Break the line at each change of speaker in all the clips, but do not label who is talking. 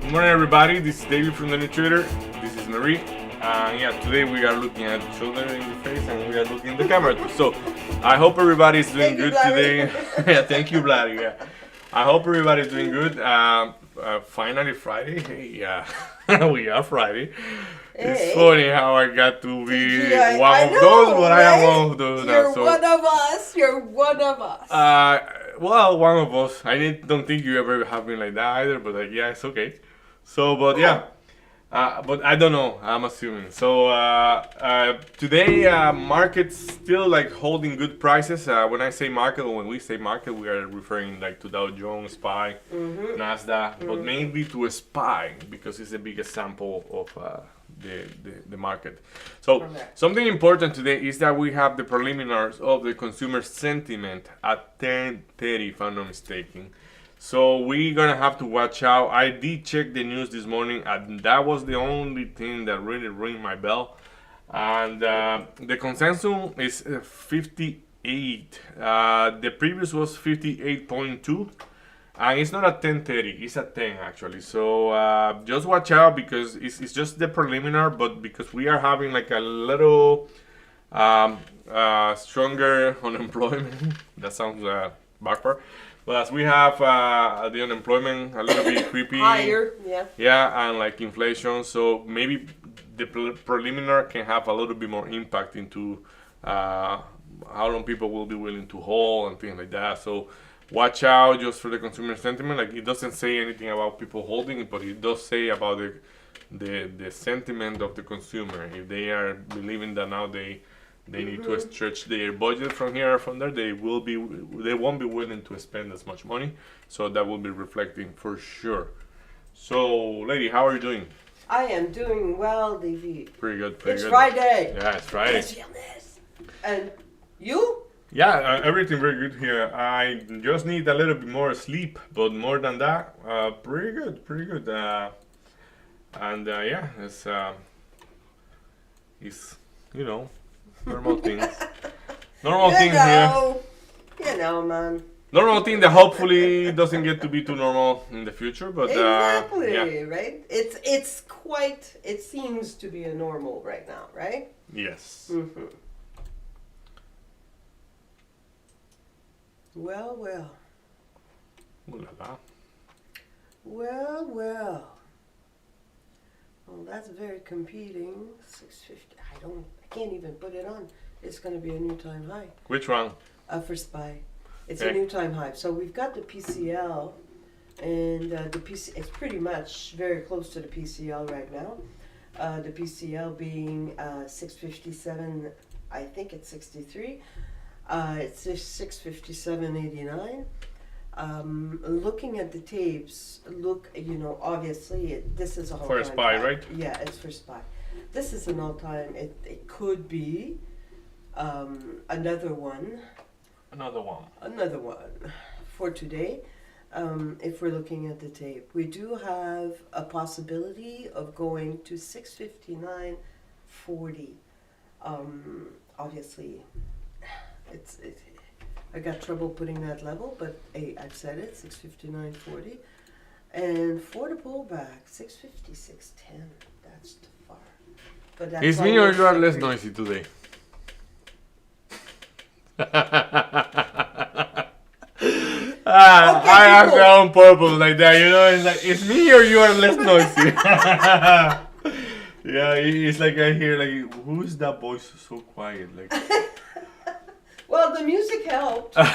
Good morning, everybody. This is David from the Nutritor. This is Marie. Yeah, today we are looking at each other in the face and we are looking in the camera. So, I hope everybody's doing good today. Yeah, thank you, Vladdy. Yeah, I hope everybody's doing good. Finally, Friday. Hey, yeah, we are Friday. It's funny how I got to be one of those, but I am one of those.
You're one of us. You're one of us.
Well, one of us. Don't think you ever have been like that either, but yeah, it's okay. So, but yeah, but I don't know. I'm assuming. So today, market's still like holding good prices. When I say market, or when we say market, we are referring like to Dow Jones, SPY, Nasdaq, but mainly to a SPY because it's the biggest sample of the market. So something important today is that we have the preliminaries of the consumer sentiment at 10:30, if I'm not mistaken. So we're gonna have to watch out. I did check the news this morning, and that was the only thing that really rang my bell. And the consensus is 58. The previous was 58.2. And it's not at 10:30, it's at 10 actually. So just watch out because it's just the preliminar, but because we are having like a little stronger unemployment, that sounds backward. But as we have the unemployment a little bit creepy,
higher, yeah.
Yeah, and like inflation, so maybe the preliminar can have a little bit more impact into how long people will be willing to hold and things like that. So watch out just for the consumer sentiment. Like it doesn't say anything about people holding it, but it does say about the sentiment of the consumer. If they are believing that now they need to stretch their budget from here or from there, they won't be willing to spend as much money. So that will be reflecting for sure. So, lady, how are you doing?
I am doing well, David.
Pretty good, pretty good.
It's Friday.
Yeah, it's Friday.
And you?
Yeah, everything very good here. I just need a little bit more sleep, but more than that, pretty good, pretty good. And yeah, it's normal things. Normal things here.
You know, man.
Normal thing that hopefully doesn't get to be too normal in the future, but
exactly,
yeah.
Right? It seems to be a normal right now, right?
Yes.
Mm-hmm. Well.
Ooh la la.
Well, that's very competing. 650. I can't even put it on. It's going to be a new time high.
Which one?
For SPY. It's
Okay.
a new time high. So we've got the PCL, and the PC. It's pretty much very close to the PCL right now. The PCL being 657. I think it's 63. It's 657.89. Looking at the tapes, obviously this is a whole
For a SPY, right?
Yeah, it's for SPY. This is an all-time. It could be another one.
Another one.
Another one for today. If we're looking at the tape, we do have a possibility of going to 659.40. Obviously, I got trouble putting that level, but hey, I've said it, 659.40. And for the pullback, 656.10. That's too far. But that's
It's me or you are less
secret.
noisy today? I asked that on purpose like that, it's like, it's me or you are less noisy. Yeah, it's like I hear like, who is that voice so quiet? Like,
Well, the music helped. It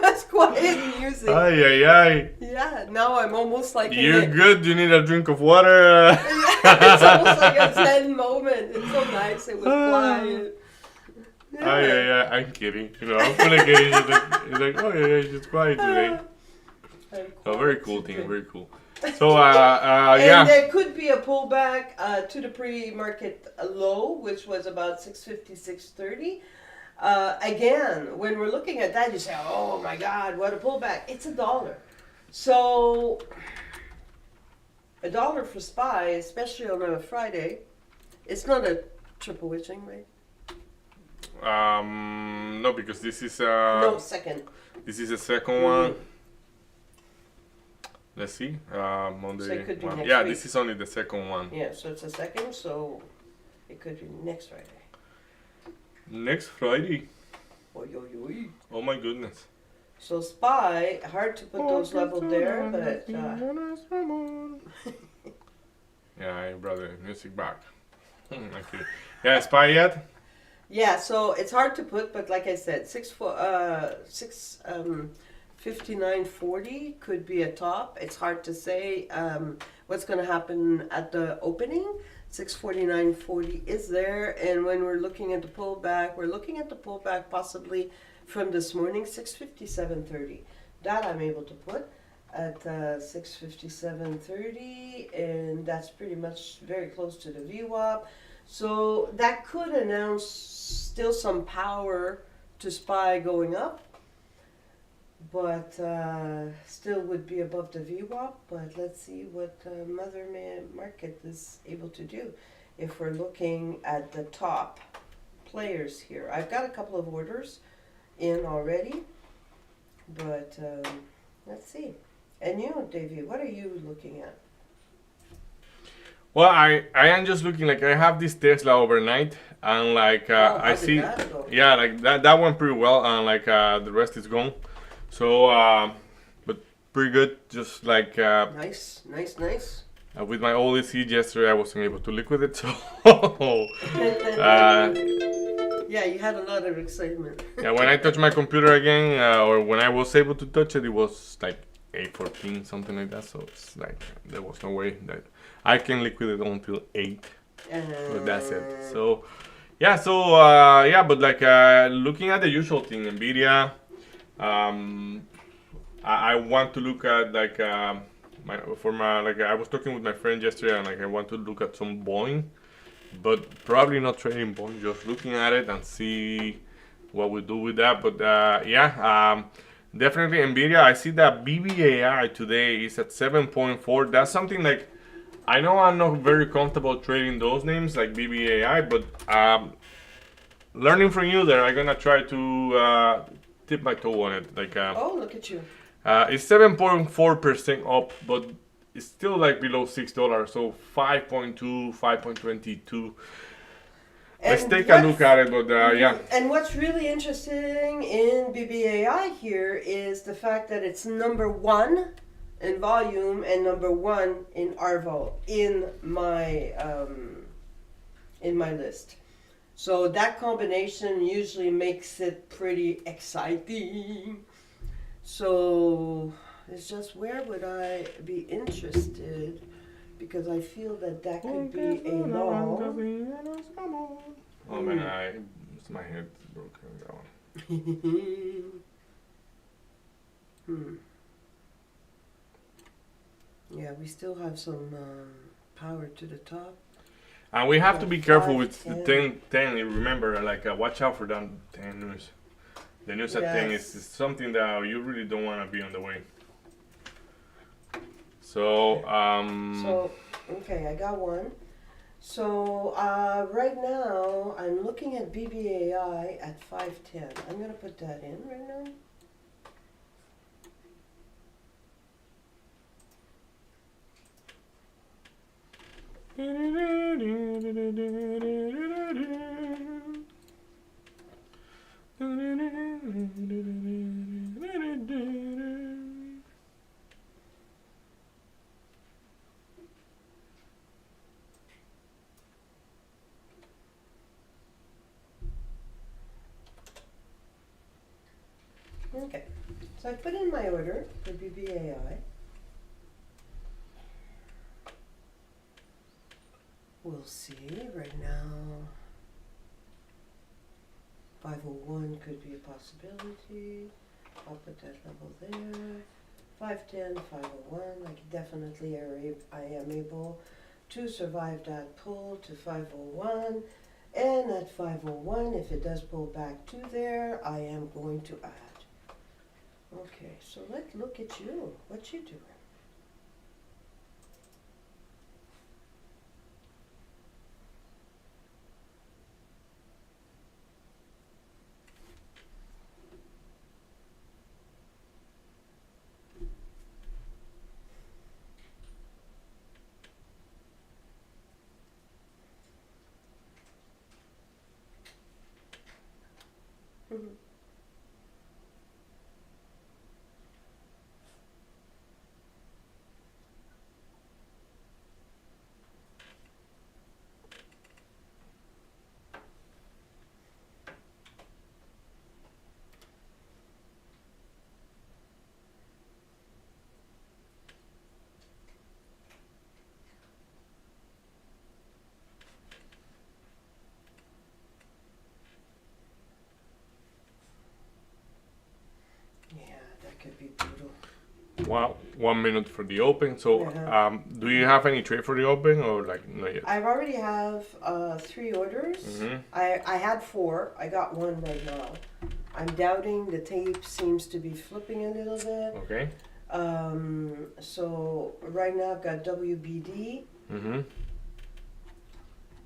was quiet music.
ay.
Yeah, now I'm almost like
You're good, you need a drink of water.
It's almost like a Zen moment. It's so nice. It was quiet.
Yeah. I'm kidding. I'm fully kidding. It's like, oh yeah, it's just quiet today. Oh, very cool thing, very cool. So,
And
yeah.
there could be a pullback to the pre-market low, which was about 656.30. Again, when we're looking at that, you say, oh my God, what a pullback. It's $1. So, $1 for SPY, especially on a Friday, it's not a triple witching, right?
No, because this is
No, second.
this is the second one. Let's see. Monday.
So it could be next
Yeah,
week.
this is only the second one.
Yeah, so it's a second, so it could be next Friday.
Next Friday.
Oy, oy, oy.
Oh my goodness.
So SPY, hard to put those leveled there, but
Yeah, I brought the music back. Okay. Yeah, Spy yet?
yeah, so it's hard to put, but like I said, 59.40 could be a top. It's hard to say what's going to happen at the opening. 649.40 is there, and when we're looking at the pullback, we're looking at the pullback possibly from this morning, 657.30. That I'm able to put at 657.30, and that's pretty much very close to the VWAP. So that could announce still some power to SPY going up, but still would be above the VWAP. But let's see what Mother Market is able to do. If we're looking at the top players here, I've got a couple of orders in already, but let's see. And you, Davey, what are you looking at?
Well, I am just looking like I have this Tesla overnight, and like
How
I
did
see,
that go?
yeah, like that went pretty well, and like the rest is gone. So, but pretty good. Just like
Nice, nice, nice.
with my old EC yesterday, I wasn't able to liquidate. So,
Yeah, you had a lot of excitement.
yeah, when I touched my computer again, or when I was able to touch it, it was like 8:14, something like that. So it's like there was no way that I can liquidate until 8. But that's it. So yeah, yeah, but like looking at the usual thing, Nvidia. I want to look at like I was talking with my friend yesterday, and like I want to look at some Boeing, but probably not trading Boeing, just looking at it and see what we do with that. But definitely Nvidia. I see that BBAI today is at 7.4. That's something like I know I'm not very comfortable trading those names like BBAI, but learning from you there, I'm gonna try to tip my toe on it. Like
Oh, look at you.
it's 7.4% up, but it's still like below $6. So 5.2, 5.22. Let's
And
take a look at it, but yeah.
And what's really interesting in BBAI here is the fact that it's number one in volume and number one in ARVO in my list. So that combination usually makes it pretty exciting. So it's just where would I be interested? Because I feel that could be a long.
Oh man, my head is broken down.
Yeah, we still have some power to the top.
And we have to be careful with
5,
the 10. Remember, like watch out for that 10 news. The news at 10 is something that you really don't want to be on the way. So,
So, okay, I got one. So, right now, I'm looking at BBAI at 510. I'm going to put that in right now. Okay, so I put in my order for BBAI. We'll see right now. 501 could be a possibility. I'll put that level there. 510, 501. Like definitely I am able to survive that pull to 501. And at 501, if it does pull back to there, I am going to add. Okay, so let's look at you. What you doing?
1 minute for the open. So,
Yeah.
do you have any trade for the open or like not yet?
I've already have 3 orders.
Mhm.
I had 4. I got 1 right now. I'm doubting the tape seems to be flipping a little bit.
Okay.
So right now I've got WBD
Mm-hmm.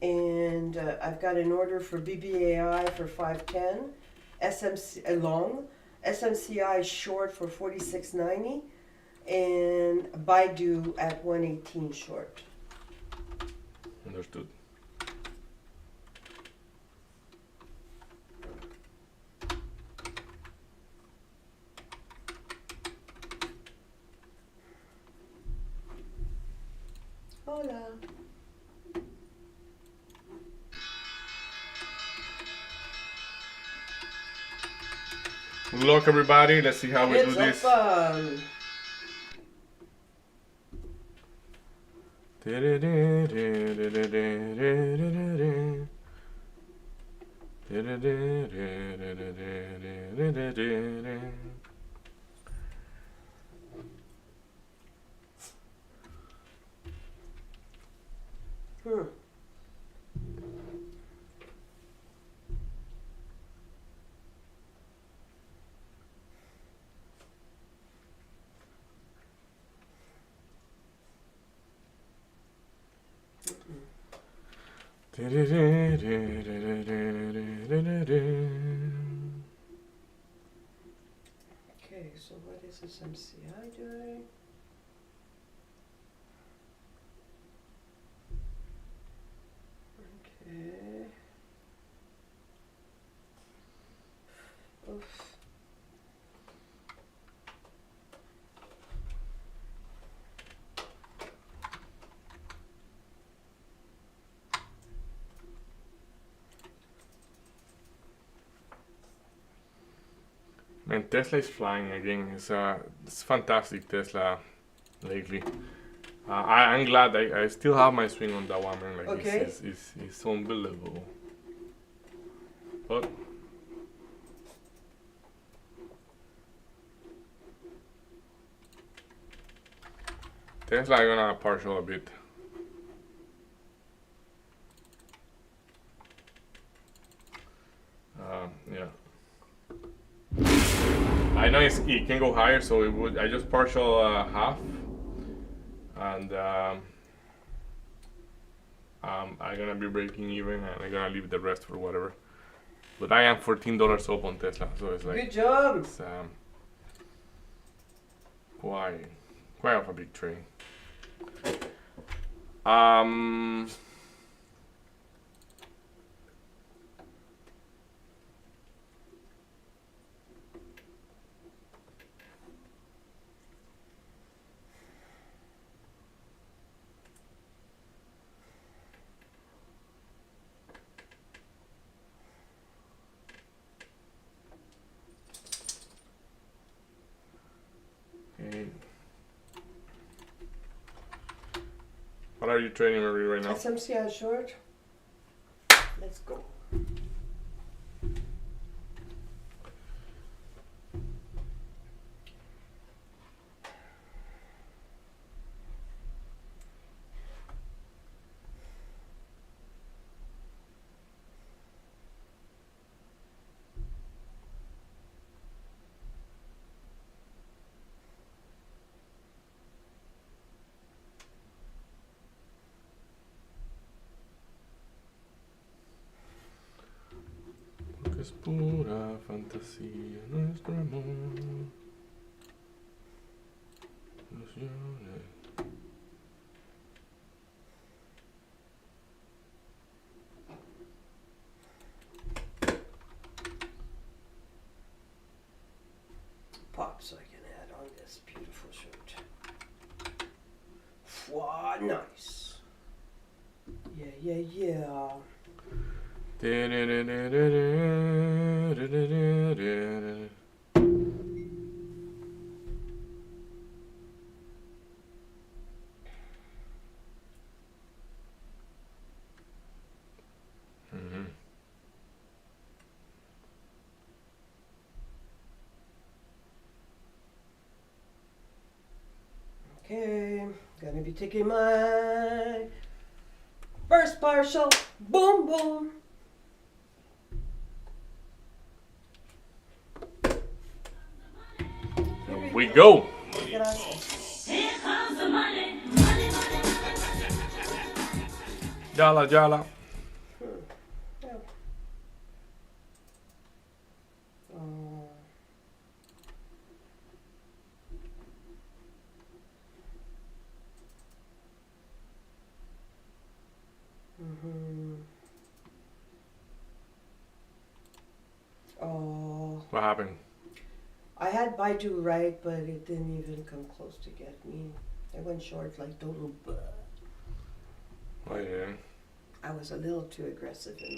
and I've got an order for BBAI for 510, SMC long, SMCI short for 46.90, and Baidu at 118 short.
Understood.
Hola.
Good luck, everybody. Let's see how we do
It's
this.
open. Hmm. Okay, so what is this MCI doing? Okay. Oof.
Man, Tesla is flying again. It's fantastic Tesla lately. I'm glad I still have my swing on that one, man. Like
Okay.
it's unbelievable. But Tesla gonna partial a bit. Yeah. I know it can go higher, so it would. I just partial half, and I'm gonna be breaking even, and I'm gonna leave the rest for whatever. But I am $14 up on Tesla, so it's like
Good job.
it's quite of a big trade. Um. Okay. What are you trading Marie right now?
SMCI short. Let's go.
Porque es pura fantasía nuestro amor. Ilusiones.
Pop so I can add on this beautiful shirt. Wow, nice. Yeah.
Mhm.
taking my first partial. Boom, boom.
Here we go.
Gracias.
Yala, yala.
Yeah. Oh. Mm-hmm. Oh.
What happened?
I had Baidu right, but it didn't even come close to get me. I went short like total.
Oh yeah.
I was a little too aggressive in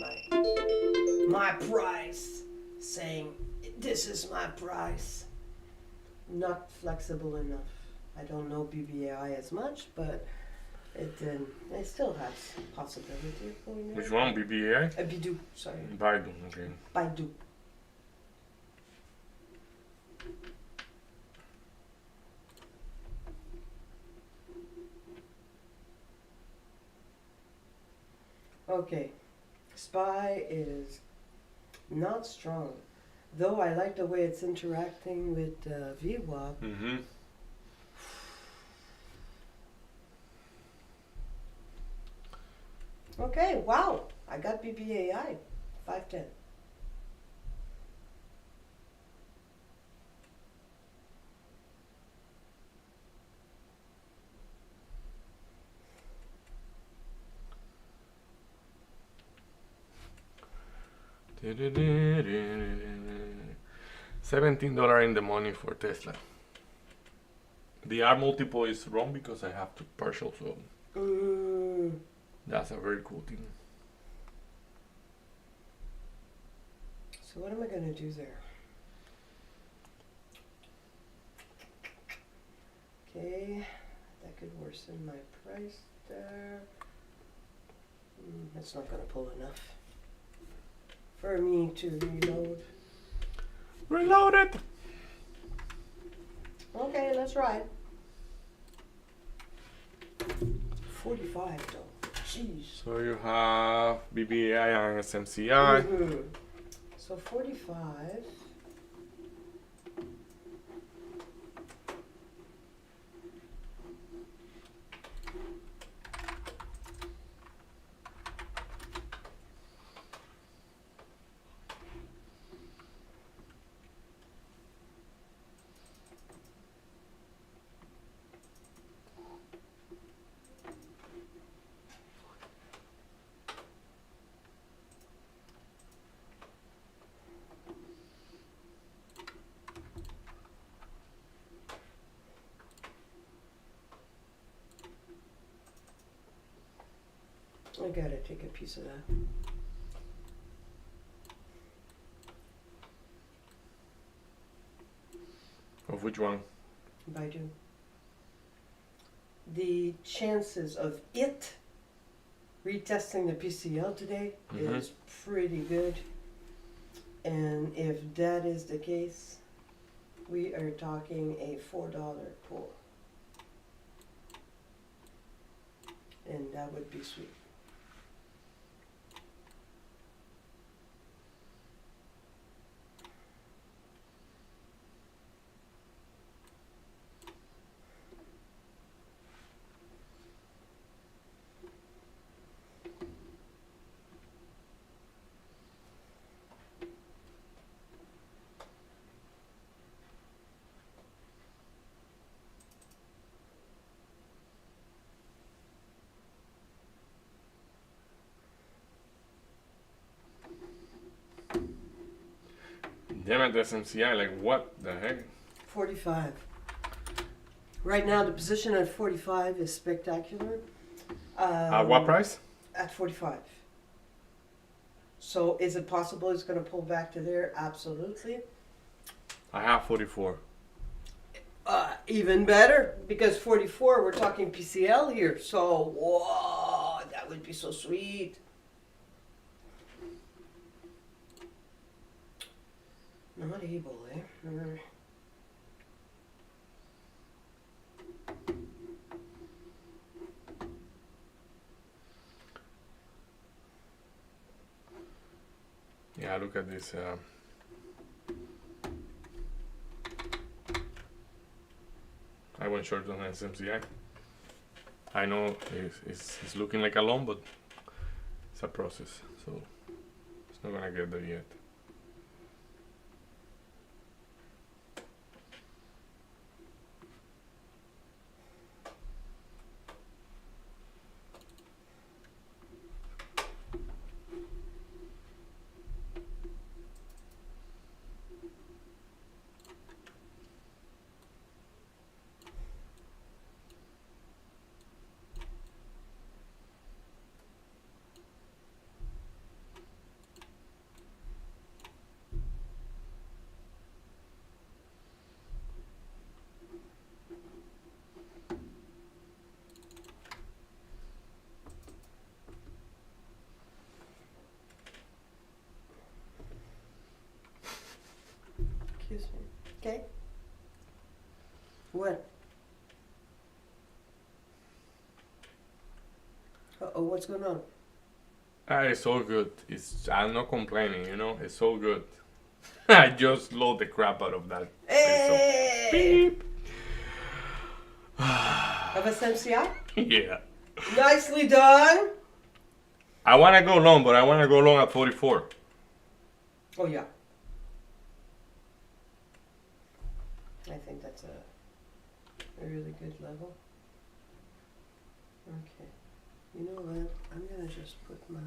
my price, saying this is my price. Not flexible enough. I don't know BBAI as much, but it still has possibility of going there.
Which one? BBAI?
Baidu, sorry.
Baidu. Okay.
Baidu. Okay, SPY is not strong, though I like the way it's interacting with VWAP.
Mm-hmm.
Okay, wow, I got BBAI, 510.
$17 in the money for Tesla. The R multiple is wrong because I have to partial, so that's a very cool thing.
So what am I gonna do there? Okay, that could worsen my price there. That's not gonna pull enough for me to reload.
Reload it!
Okay, let's ride. 45 though. Jeez.
So you have BBAI and SMCI.
So 45. I gotta take a piece of that.
Of which one?
Baidu. The chances of it retesting the PCL today is pretty good. And if that is the case, we are talking a $4 pull. And that would be sweet.
Damn it, SMCI, like what the heck?
45. Right now, the position at 45 is spectacular.
At what price?
At 45. So is it possible it's going to pull back to there? Absolutely.
I have 44.
Even better, because 44, we're talking PCL here. So, whoa, that would be so sweet. Not able, eh?
Yeah, look at this. I went short on SMCI. I know it's looking like a loan, but it's a process, so it's not gonna get there yet.
Excuse me. Okay. What? Uh-oh, what's going on?
It's so good. I'm not complaining, you know. It's so good. I just load the crap out of that.
Hey!
Beep.
Of SMCI?
Yeah.
Nicely done.
I want to go long, but I want to go long at 44.
Oh, yeah. I think that's a really good level. Okay. You know what? I'm going to just put my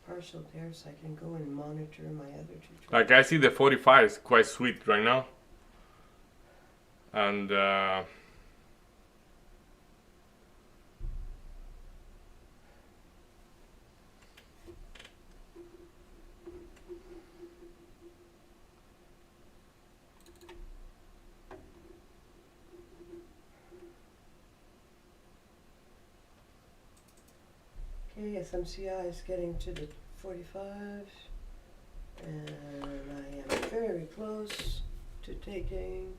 partial there so I can go and monitor my other two trades.
Like I see the 45 is quite sweet right now. And
Okay, SMCI is getting to the 45. And I am very close to taking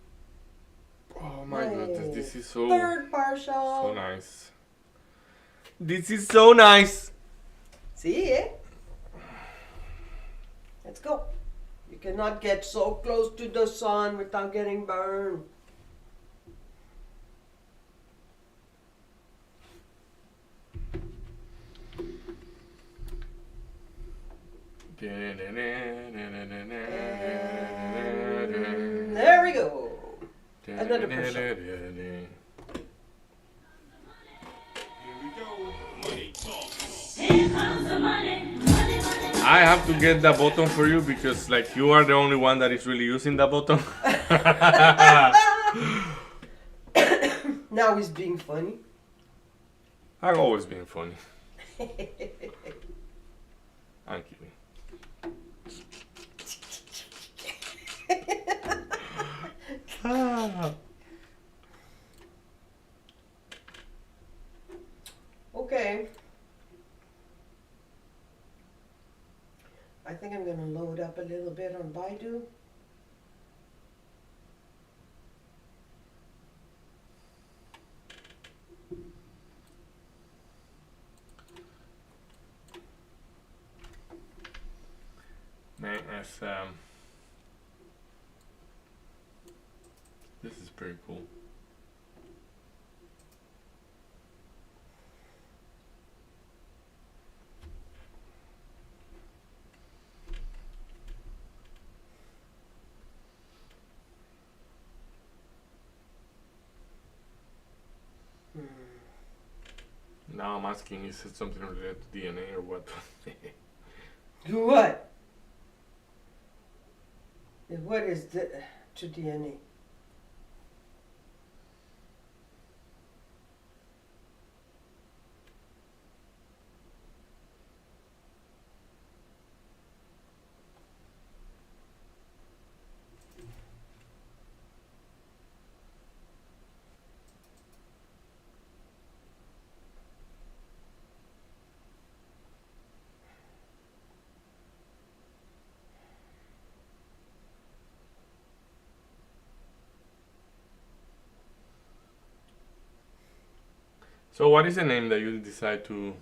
oh my goodness, this is so
third partial.
so nice. This is so nice.
See, eh? Let's go. You cannot get so close to the sun without getting burned. And there we go. Another push-up.
I have to get the button for you because like you are the only one that is really using the button.
Now he's being funny.
I've always been funny. I'm kidding.
Okay. I think I'm going to load up a little bit on Baidu.
Man, this is pretty cool. Now I'm asking, is it something related to DNA or what?
Do what? What is the to DNA?
So what is the name that you decide to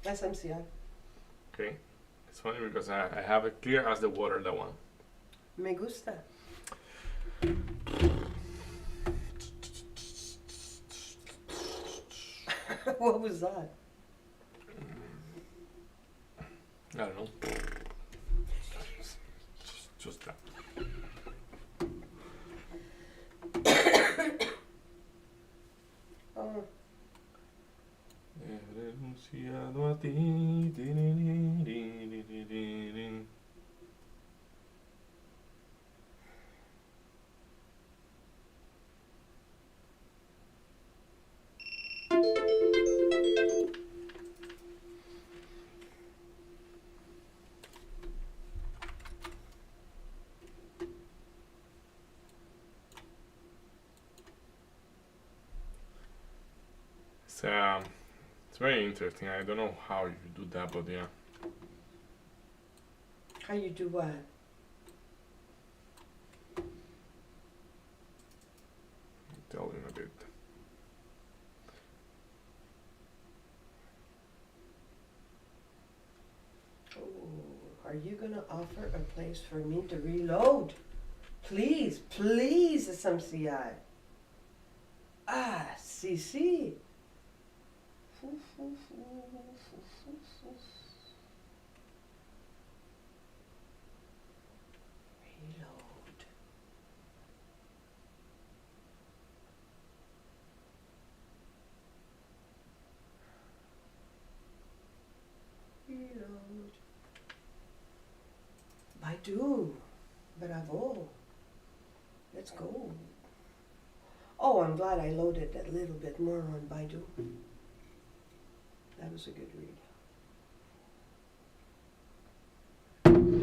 SMCI.
Okay. It's funny because I have it clear as the water, that one.
Me gusta. What was that?
I don't know. Just that.
Oh,
He renunciado a ti. It's very interesting. I don't know how you do that, but yeah.
how you do what?
Tell him a bit.
Oh, are you gonna offer a place for me to reload? Please, please, SMCI. Ah, CC. Reload. Reload. Baidu. Bravo. Let's go. Oh, I'm glad I loaded a little bit more on Baidu. That was a good read.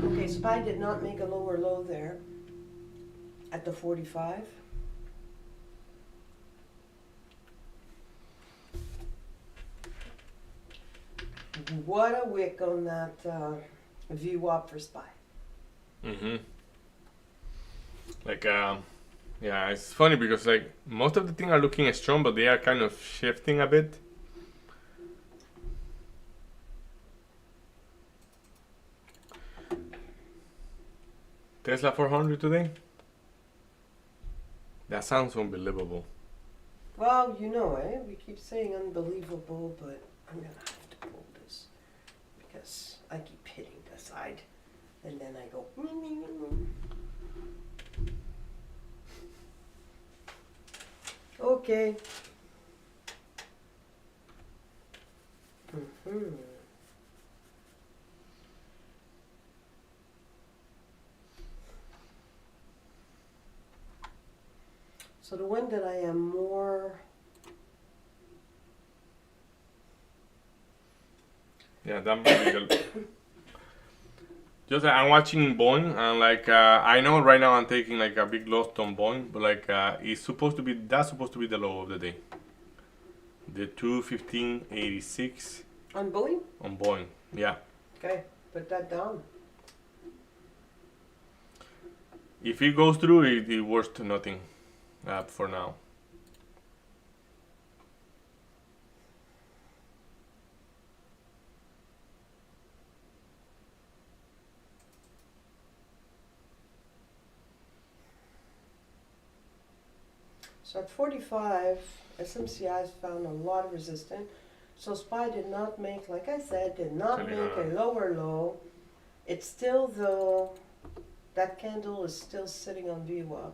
Okay, SPY did not make a lower low there at the 45. What a wick on that VWAP for SPY.
Mm-hmm. Like, yeah, it's funny because like most of the things are looking strong, but they are kind of shifting a bit. Tesla 400 today? That sounds unbelievable.
Well, you know, we keep saying unbelievable, but I'm gonna have to pull this because I keep hitting the side and then I go. Okay. Mm-hmm. So the one that I am more
Yeah, that might be the. Just I'm watching Boeing and like I know right now I'm taking like a big loss on Boeing, but like it's supposed to be that's supposed to be the low of the day. The 215.86
on Boeing.
on Boeing. Yeah.
Okay, put that down.
If it goes through, it worth nothing for now.
So at 45, SMCI has found a lot of resistance. So SPY did not make, like I said, did not
Actually,
make a lower low. It's still though, that candle is still sitting on VWAP.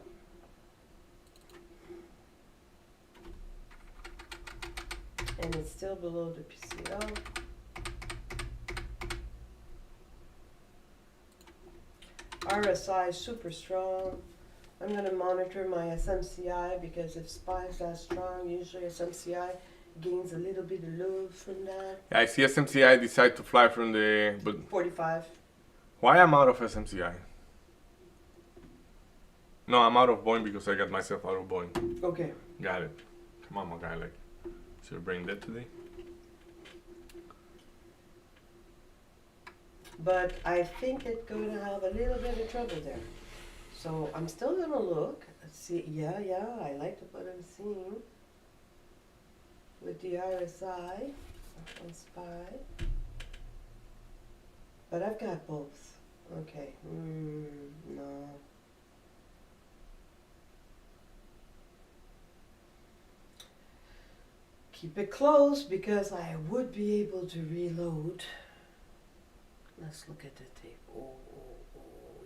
And it's still below the PCL. RSI is super strong. I'm going to monitor my SMCI because if SPY is that strong, usually SMCI gains a little bit of love from that.
Yeah, I see SMCI decide to fly from the. But
45.
why I'm out of SMCI? No, I'm out of Boeing because I got myself out of Boeing.
Okay.
Got it. Come on, my guy. Like, is your brain dead today?
But I think it's going to have a little bit of trouble there. So I'm still going to look. See, yeah, I like what I'm seeing with the RSI on SPY. but I've got both. Okay. No. Keep it close because I would be able to reload. Let's look at the tape. Oh,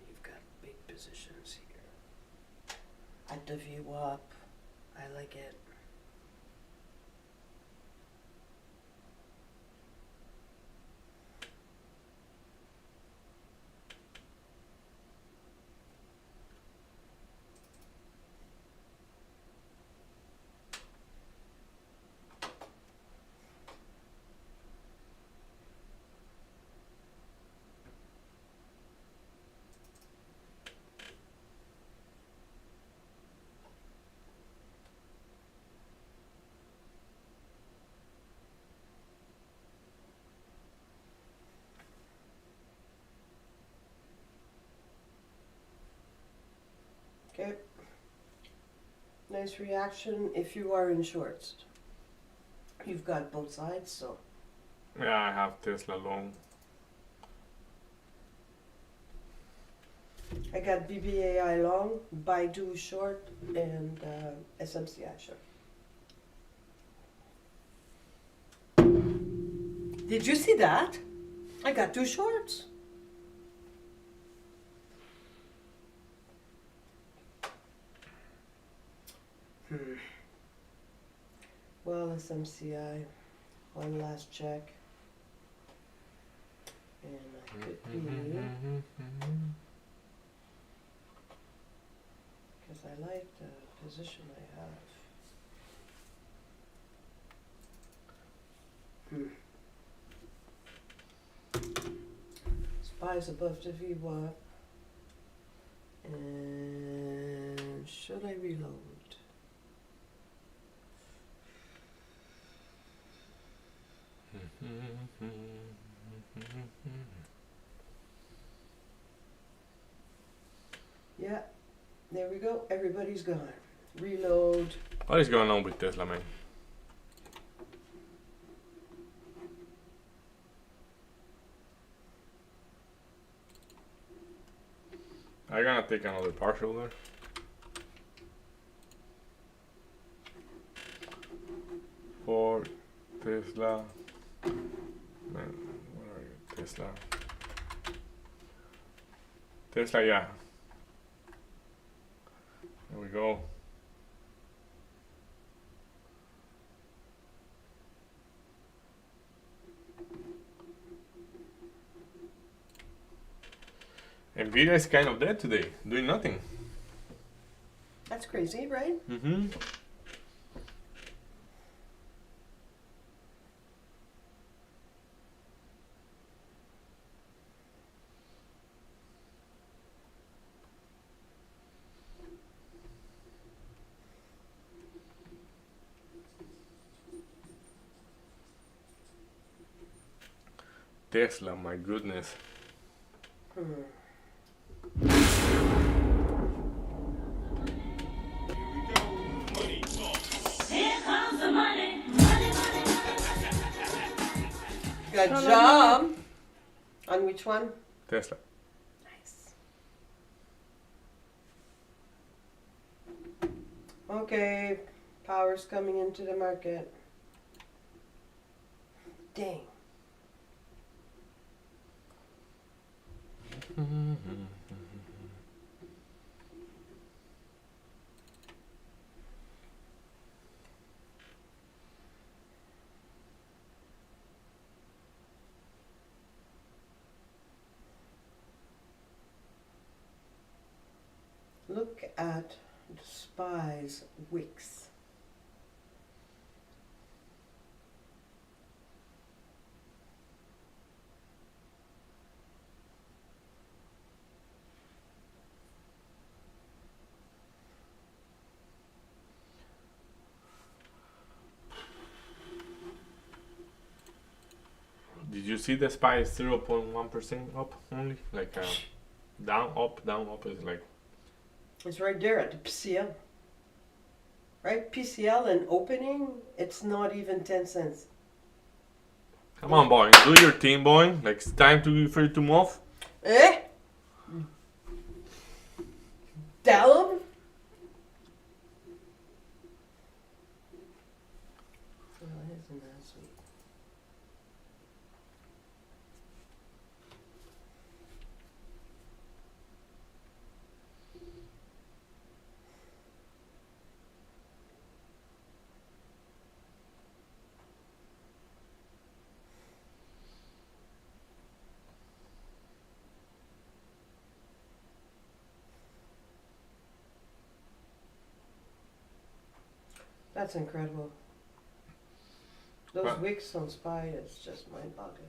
you've got big positions here. At the VWAP, I like it. Okay. Nice reaction if you are in shorts. You've got both sides, so.
Yeah, I have Tesla long.
I got BBAI long, Baidu short, and SMCI short. Did you see that? I got 2 shorts. Well, SMCI, one last check. And I could be, because I like the position I have. SPY's above the VWAP. And should I reload? Yeah, there we go. Everybody's gone. Reload.
What is going on with Tesla, man? I'm gonna take another partial there. For Tesla. Man, where are you? Tesla. Tesla, yeah. There we go. Nvidia is kind of dead today, doing nothing.
That's crazy, right?
Mm-hmm. Tesla, my goodness.
Here comes the money, money, money.
Good job. On which one?
Tesla.
Nice. Okay, power's coming into the market. Dang. Look at the SPY's wicks.
Did you see the SPY is 0.1% up only? Like down, up is like.
It's right there at the PCL. Right? PCL and opening, it's not even 10 cents.
Come on, boy. Do your thing, boy. Like, it's time for you to move.
Eh? Tell him? Oh, isn't that sweet? That's incredible. Those
Well-
wicks on Spy is just mind-boggling.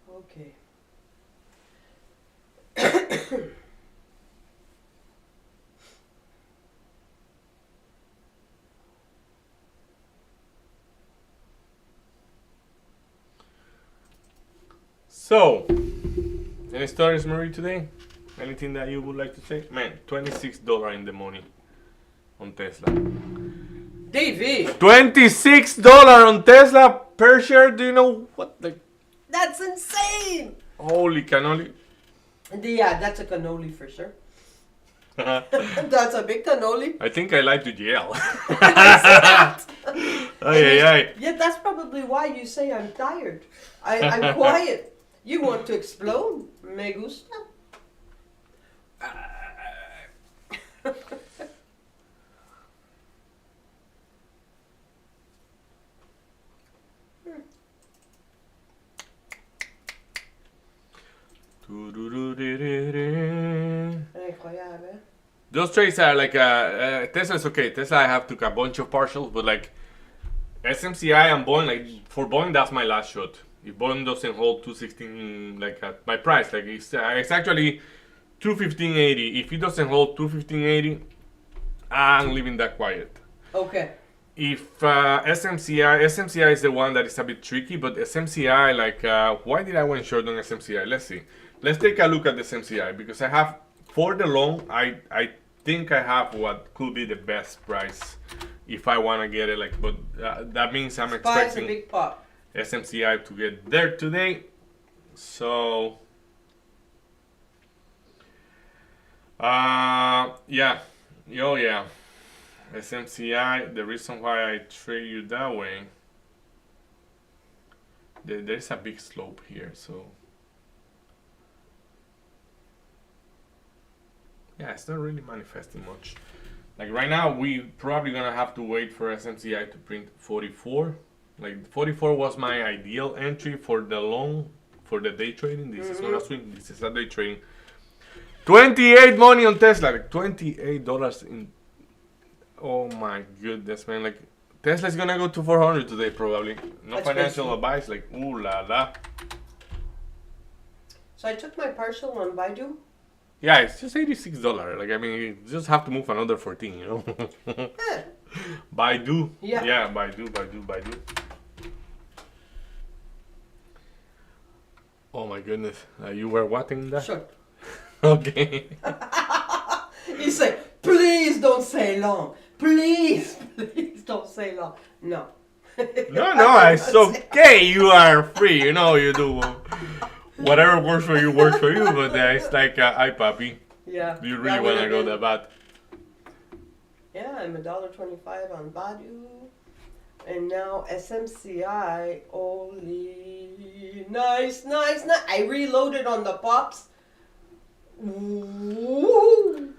Okay.
So, any stories, Marie, today? Anything that you would like to say? Man, $26 in the money on Tesla.
David,
$26 on Tesla per share. Do you know what? Like,
that's insane!
holy cannoli.
Yeah, that's a cannoli for sure. That's a big cannoli.
I think I like to yell.
Ay,
Ay, ay,
yeah, that's probably why you say I'm tired. I'm quiet. You want to explode? Me gusta. Incroyable.
Those trades are like Tesla's okay. Tesla, I have took a bunch of partials, but like SMCI and Boeing, like for Boeing, that's my last shot. If Boeing doesn't hold 216, like at my price, like it's actually 215.80. If it doesn't hold 215.80, I'm leaving that quiet.
Okay.
If SMCI is the one that is a bit tricky, but SMCI, like, why did I went short on SMCI? Let's see. Let's take a look at the SMCI because I have, for the long, I think I have what could be the best price if I want to get it. Like, but that means I'm
Spy's a
expecting
big pop.
SMCI to get there today. So, yeah, yeah. SMCI, the reason why I trade you that way, there's a big slope here, so yeah, it's not really manifesting much. Like right now, we probably gonna have to wait for SMCI to print 44. Like 44 was my ideal entry for the long, for the day trading. This is not a swing. This is a day trading. 28 money on Tesla, like $28 in. Oh my goodness, man! Like Tesla's gonna go to 400 today, probably. No
That's
financial
crazy.
advice. Like ooh la la.
So I took my partial on Baidu.
Yeah, it's just $86. Like I mean, you just have to move another 14, you know.
Eh,
Baidu.
Yeah.
Yeah, Baidu. Oh my goodness, you were watching that?
sure.
Okay.
He said, please don't say long. Please don't say long. No.
No, it's okay. You are free. You know, you do whatever works for you, works for you. But it's like, hi, puppy.
Yeah.
Do you
that
really
would
want to
have
go
been-
that bad?
Yeah, I'm $1.25 on Baidu. And now SMCI only nice. I reloaded on the pops. Woo!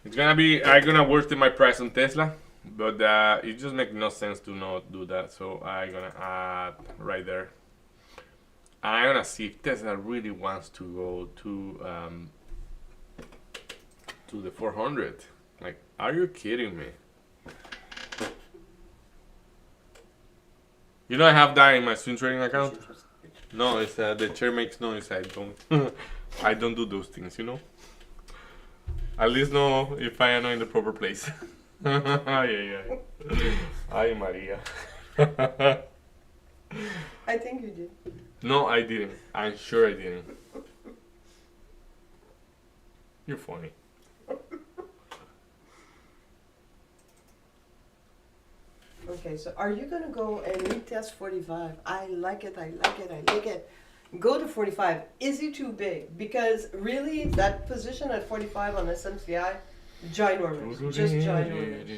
It's gonna be. I'm gonna worsen my price on Tesla, but it just makes no sense to not do that. So I'm gonna add right there. I'm gonna see if Tesla really wants to go to the 400. Like, are you kidding me? You know I have that in my swing trading account. No, it's the chair makes noise. I don't. I don't do those things. You know. At least know if I am in the proper place. Yeah. Ay, Maria.
I think you did.
No, I didn't. I'm sure I didn't. You're funny.
Okay, so are you gonna go and retest 45? I like it, I like it, I like it. Go to 45. Is he too big? Because really, that position at 45 on SMCI, ginormous. Just ginormous.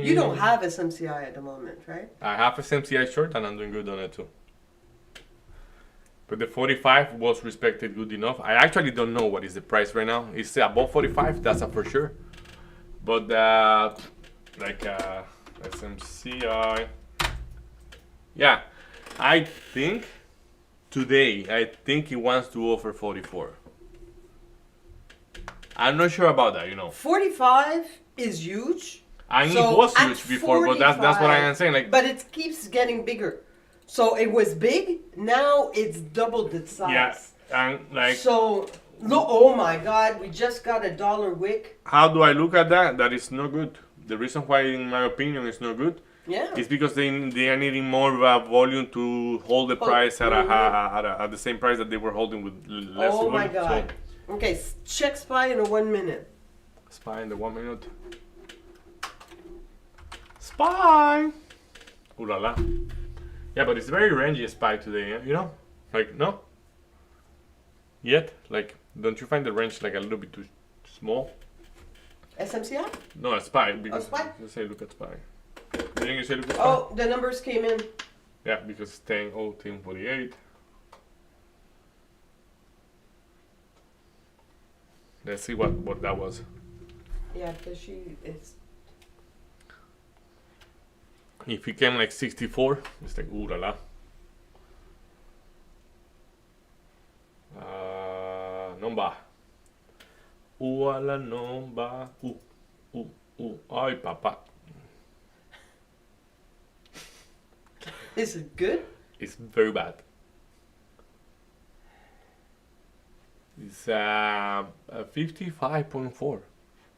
You don't have SMCI at the moment, right?
I have a SMCI short and I'm doing good on it too. But the 45 was respected good enough. I actually don't know what is the price right now. It's above 45, that's a for sure. But SMCI, yeah, I think today, I think he wants to offer 44. I'm not sure about that,
45 is huge.
And
So
it was
at
huge before, but that's what I am saying. Like,
But it keeps getting bigger. So it was big, now it's doubled its size.
yeah, and like,
So, look, oh my God, we just got $1 wick.
how do I look at that? That is not good. The reason why, in my opinion, it's not good
Yeah.
is because they are needing more volume to hold the price at the same price that they were holding with less
Oh my
volume.
God. Okay, check SPY in a 1 minute.
So, SPY in the 1 minute. SPY! Ooh la la. Yeah, but it's very rangy SPY today, Like, no? Yet? Like, don't you find the range like a little bit too small?
SMCI?
No, SPY. Because
SPY?
you say look at SPY. Didn't you say look at SPY?
Oh, the numbers came in.
Yeah, because it's 10:48. Let's see what that was.
Yeah, because it's.
If it came like 64, it's like ooh la la. Nomba. Ooh la nomba. Ay, papa.
Is it good?
It's very bad. It's 55.4.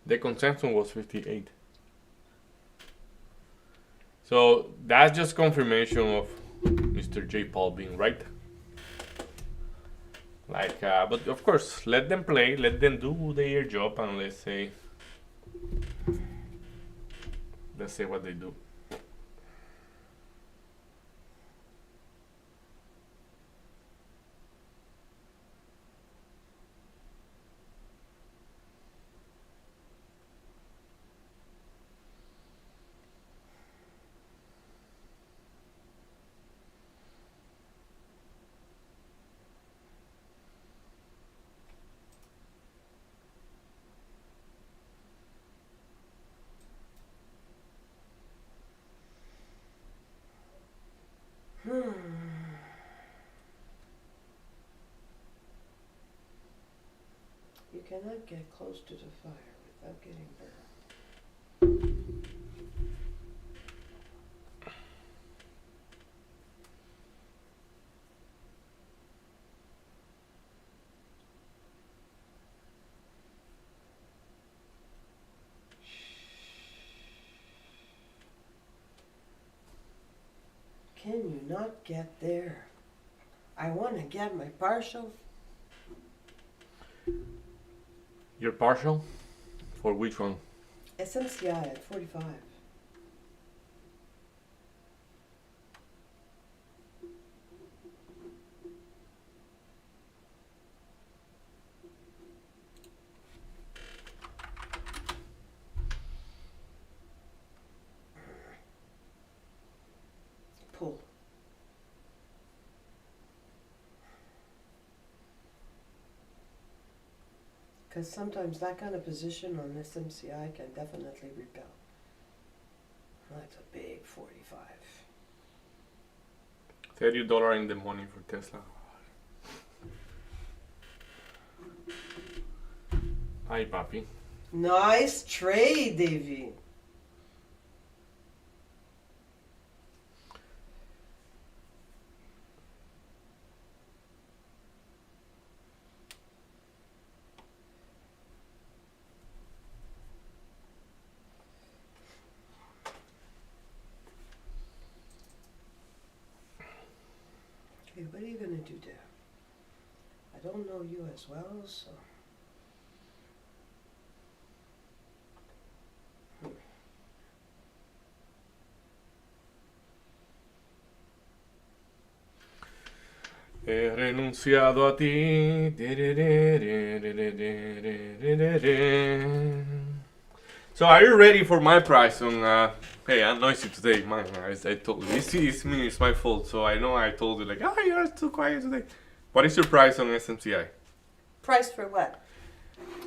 The consensus was 58. So that's just confirmation of Mr. J. Paul being right. Like, but of course, let them play, let them do their job, and let's say what they do.
You cannot get close to the fire without getting burned. Can you not get there? I want to get my partial.
You're partial? For which one?
SMCI at 45. Pull. Because sometimes that kind of position on SMCI can definitely repel. That's a big 45.
$30 in the morning for Tesla. Hi, papi.
Nice trade, Davey. Okay, what are you gonna do there? I don't know you as well, so.
He renunciado a ti. So are you ready for my price on hey, I'm noisy today, man. I told you. It's me, it's my fault. So I know I told you like, oh, you're too quiet today. What is your price on SMCI?
Price for what?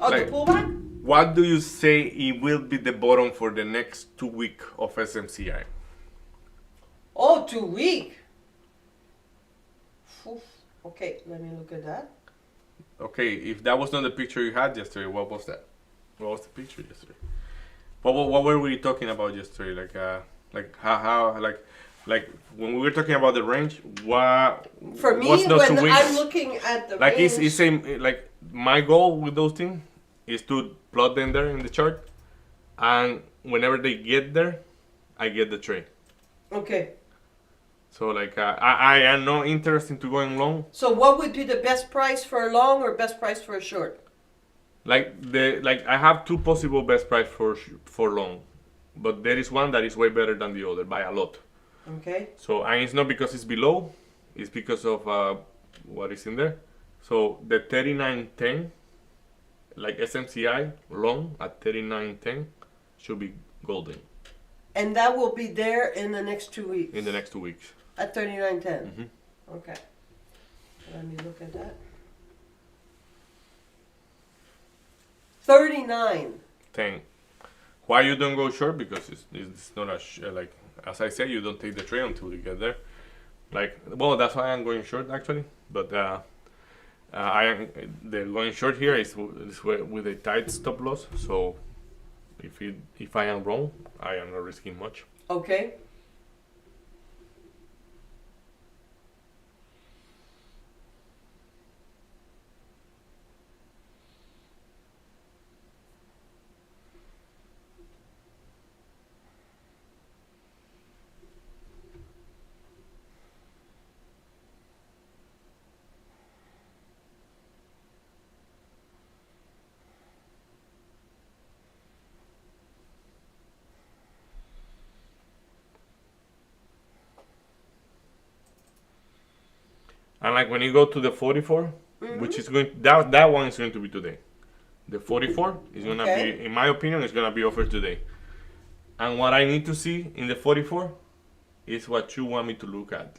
Oh,
Like-
the pullback?
What do you say it will be the bottom for the next 2 weeks of SMCI?
Oh, 2 week. Oof. Okay, let me look at that.
Okay, if that was not the picture you had yesterday, what was that? What was the picture yesterday? What were we talking about yesterday? Like how like when we were talking about the range, what
For me,
what's not 2
when
weeks?
I'm looking at the
Like
range,
it's same like my goal with those things is to plot them there in the chart, and whenever they get there, I get the trade.
okay.
So like I am not interested to going long.
So what would be the best price for a long or best price for a short?
Like I have two possible best price for long, but there is one that is way better than the other by a lot.
Okay.
So and it's not because it's below, it's because of what is in there. So the 39.10, like SMCI long at 39.10, should be golden
And that will be there in the next 2 weeks.
in the next 2 weeks.
At 39.10.
Mhm.
Okay. Let me look at that. 39.
10. Why you don't go short? Because it's not like as I said, you don't take the trade until you get there. Like well, that's why I'm going short actually. But I am the going short here is with a tight stop loss. So if I am wrong, I am not risking much.
Okay.
And like when you go to the 44, which is going that one is going to be today. The 44 is gonna
Okay.
be, in my opinion, is gonna be offered today. And what I need to see in the 44 is what you want me to look at.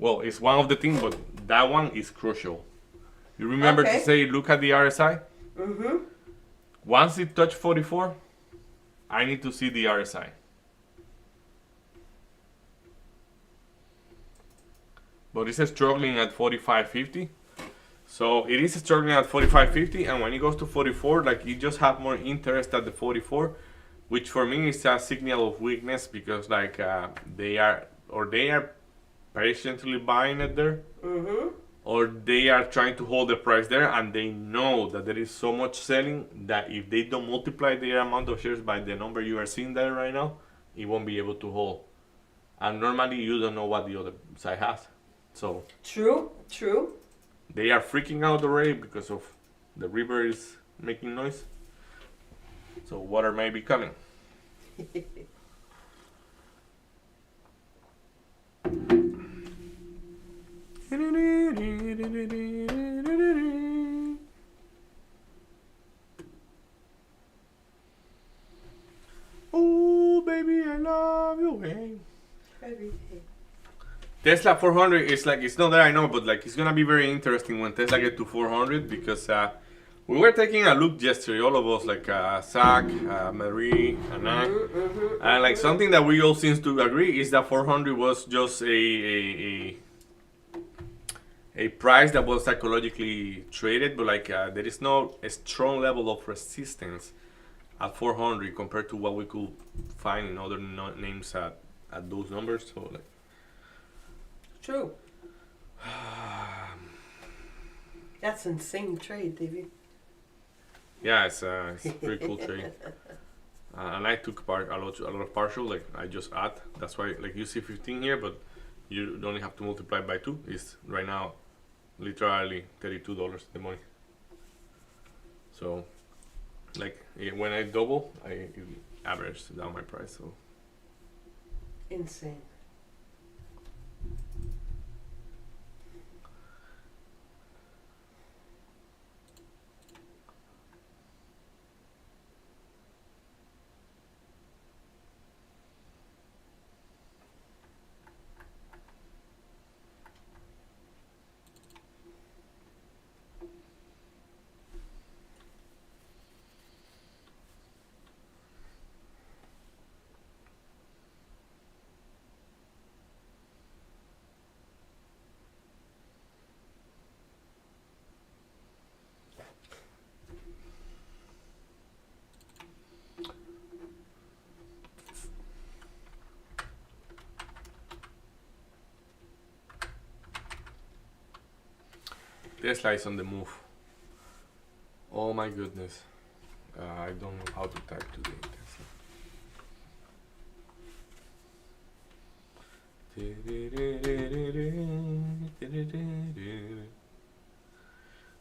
Well, it's one of the things, but that one is crucial. You remember
Okay.
to say look at the RSI.
Mm-hmm.
Once it touch 44, I need to see the RSI. But it's struggling at 45.50. So it is struggling at 45.50, and when it goes to 44, like you just have more interest at the 44, which for me is a signal of weakness because like they are patiently buying it there,
Mm-hmm.
or they are trying to hold the price there, and they know that there is so much selling that if they don't multiply their amount of shares by the number you are seeing there right now, it won't be able to hold. And normally you don't know what the other side has, so
True. True.
they are freaking out already because of the river is making noise. So water may be coming. Oh baby, I love you. Hey.
Everything.
Tesla 400 is like, it's not that I know, but like it's gonna be very interesting when Tesla get to 400 because we were taking a look yesterday, all of us, like Zach, Marie, and I, and like something that we all seems to agree is that 400 was just a price that was psychologically traded, but like there is no a strong level of resistance at 400 compared to what we could find in other names at those numbers. So like.
True. That's insane trade, David.
Yeah, it's a pretty cool trade. And I took a lot of partial. Like I just add. That's why like you see 15 here, but you only have to multiply by 2. It's right now literally $32 the money. So like when I double, I average down my price. So
Insane.
Tesla is on the move. Oh my goodness. I don't know how to type today. Tesla.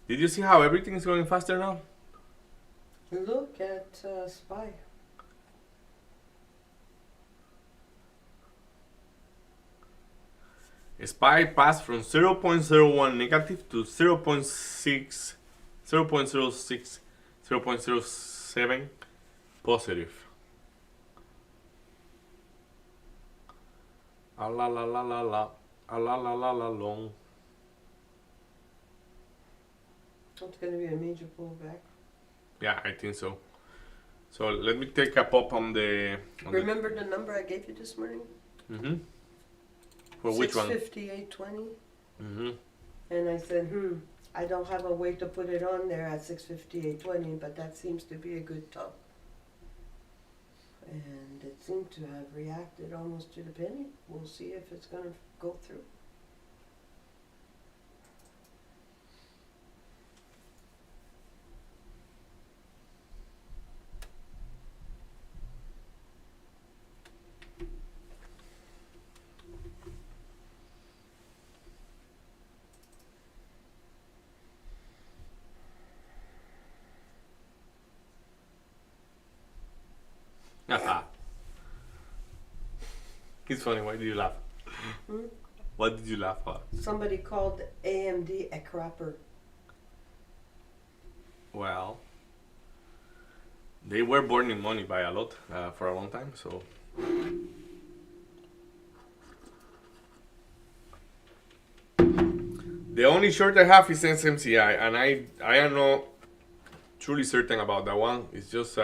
Did you see how everything is going faster now?
Look at SPY.
SPY passed from 0.01 negative to 0.6, 0.06, 0.07 positive. Ah la la la la la, ah la la la la long.
It's going to be a major pullback.
Yeah, I think so. So let me take a pop on the.
Remember the number I gave you this morning?
Mm-hmm. For which one?
658.20.
Mm-hmm.
And I said, I don't have a way to put it on there at 658.20, but that seems to be a good top. And it seemed to have reacted almost to the penny. We'll see if it's going to go through.
It's funny. Why did you laugh? What did you laugh at?
Somebody called AMD a crapper.
Well, they were burning money by a lot for a long time, so. The only short I have is SMCI, and I am not truly certain about that one. It's just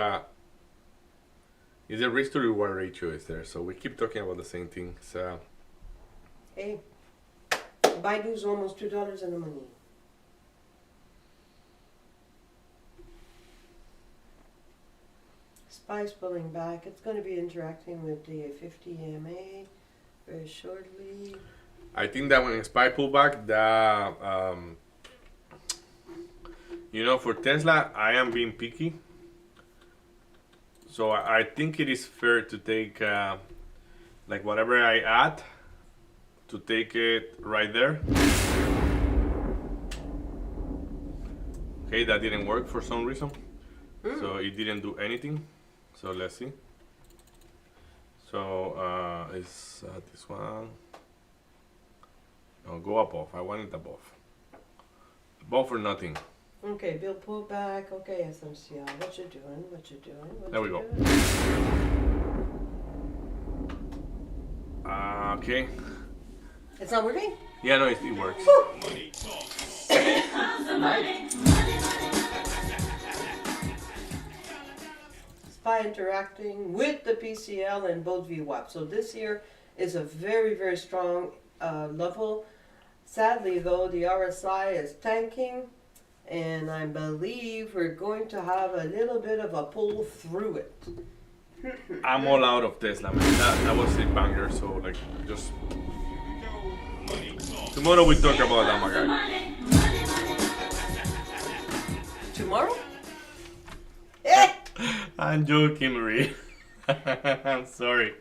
it's a risk to reward ratio is there, so we keep talking about the same thing. So
Hey, Baidu's almost $2 in the money. SPY's pulling back. It's going to be interacting with the 50 EMA very shortly.
I think that when SPY pull back, that for Tesla, I am being picky. So I think it is fair to take like whatever I add, to take it right there. Okay, that didn't work for some reason. So it didn't do anything. So let's see. So it's this one. No, go above. I want it above. Above or nothing.
Okay, Bill pull back. Okay, SMCI. What you doing? What you doing? What
There we
you
go.
doing?
Okay.
It's not working?
Yeah, no, it works.
Here comes the money.
SPY interacting with the PCL and both VWAP. So this here is a very, very strong level. Sadly, though, the RSI is tanking, and I believe we're going to have a little bit of a pull through it.
I'm all out of Tesla, man. That was a banger, so like just tomorrow we talk about that, my guy.
Tomorrow? Eh!
I'm joking, Marie. I'm sorry.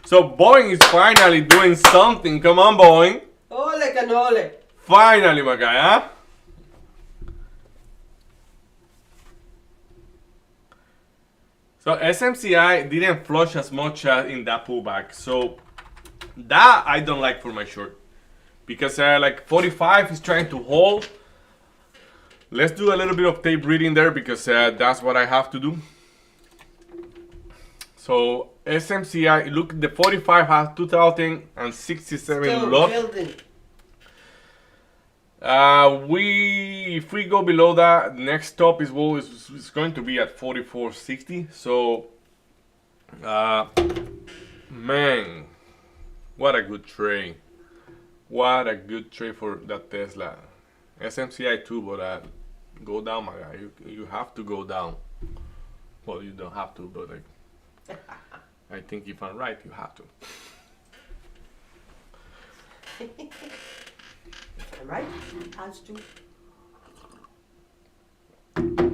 So Boeing is finally doing something. Come on, Boeing.
Ole canole.
Finally, my guy, huh? So SMCI didn't flush as much in that pullback. So that I don't like for my short. Because like 45 is trying to hold. Let's do a little bit of tape reading there because that's what I have to do. So SMCI, look, the 45 has 2067
Still
lot.
building.
If we go below that, next stop is going to be at 4460. So, man, what a good trade! What a good trade for that Tesla. SMCI too, but go down, my guy. You have to go down. Well, you don't have to, but like, I think if I'm right, you have to.
Right? Has to.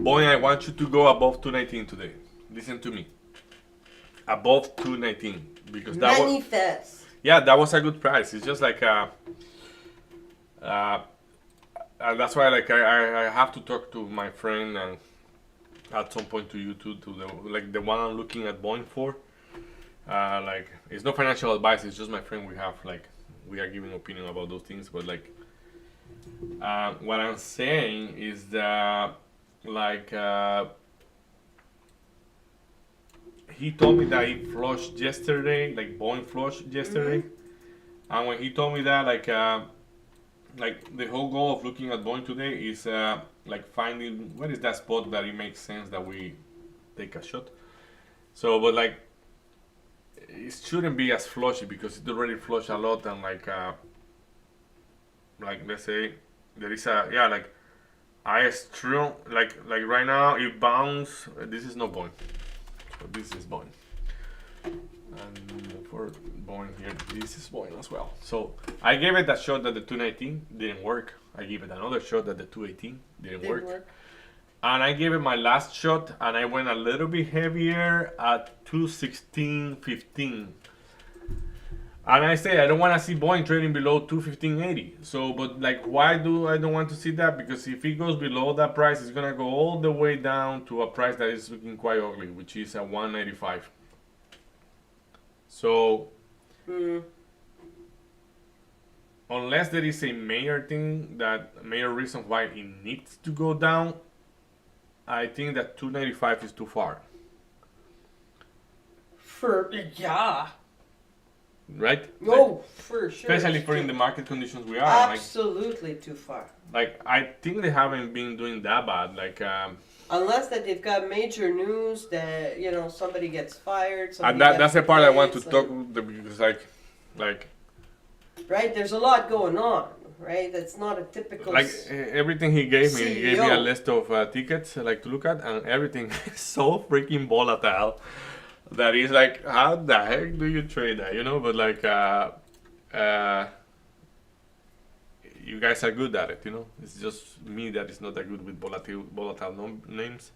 Boy, I want you to go above 219 today. Listen to me. Above 219 because that was
Manifest.
that was a good price. It's just like that's why like I have to talk to my friend and at some point to you too, to the one I'm looking at buying for. Like it's not financial advice. It's just my friend. We are giving opinion about those things. But like what I'm saying is that like he told me that he flushed yesterday, like Boeing flushed yesterday, and when he told me that like the whole goal of looking at Boeing today is like finding what is that spot that it makes sense that we take a shot. So, but like it shouldn't be as flushy because it already flushed a lot and like let's say there is like I strong like right now it bounce. This is not Boeing, so this is Boeing. And for Boeing here, this is Boeing as well. So I gave it a shot at the 219, didn't work. I gave it another shot at the 218, didn't work. And I gave it my last shot and I went a little bit heavier at 216.15. And I say I don't want to see Boeing trading below 215.80. So, but like, why do I don't want to see that? Because if it goes below that price, it's gonna go all the way down to a price that is looking quite ugly, which is at 195. So, unless there is a major reason why it needs to go down, I think that 295 is too far. Right?
Oh, for sure.
Especially for in the market conditions we are.
Absolutely too far.
Like I think they haven't been doing that bad. Like
unless that they've got major news that somebody gets fired.
And that's the part I want to talk because like
right, there's a lot going on. Right, that's not a typical.
Like everything he gave me, he gave me a
CEO.
list of tickets like to look at, and everything is so freaking volatile that is like, how the heck do you trade that? But like, you guys are good at it. It's just me that is not that good with volatile names.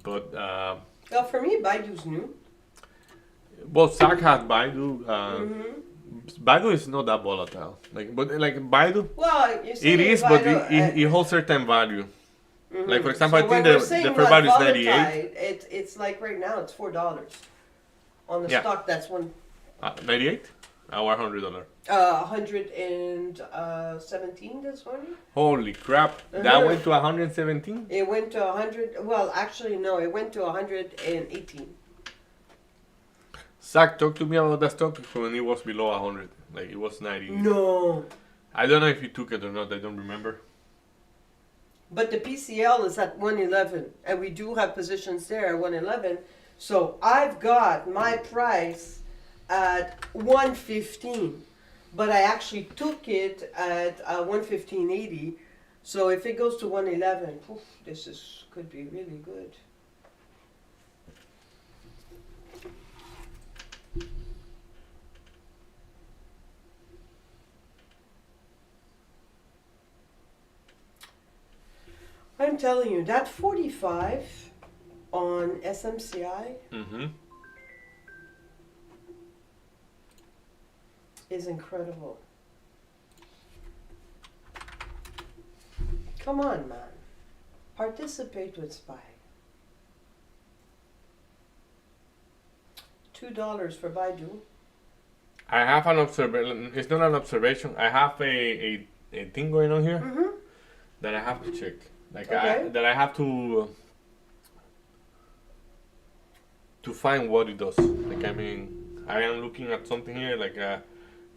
But
Well, for me, Baidu's new.
well, Zach had Baidu. Baidu is not that volatile. But Baidu,
Well, you see,
it is, but it holds certain value. Like for example,
So
I
when
think
we're
the
saying
fair
not
value is
volatile,
98.
It's like right now it's $4 on the
Yeah.
stock. That's one
98 or $100.
117 this morning.
Holy crap! That
Uh-huh.
went to 117.
It went to 100. Well, actually, no, it went to 118.
Zach, talk to me about that stock when it was below 100. Like it was 90.
No,
I don't know if you took it or not. I don't remember.
but the PCL is at 111, and we do have positions there at 111. So I've got my price at 115, but I actually took it at 115.80. So if it goes to 111, this could be really good. I'm telling you, that 45 on SMCI
Mm-hmm.
is incredible. Come on, man. Participate with SPY. $2 for Baidu.
I have an observation. It's not an observation. I have a thing going on here
Mm-hmm.
that I have to check. Like
Okay.
that I have to find what it does. Like I mean, I am looking at something here like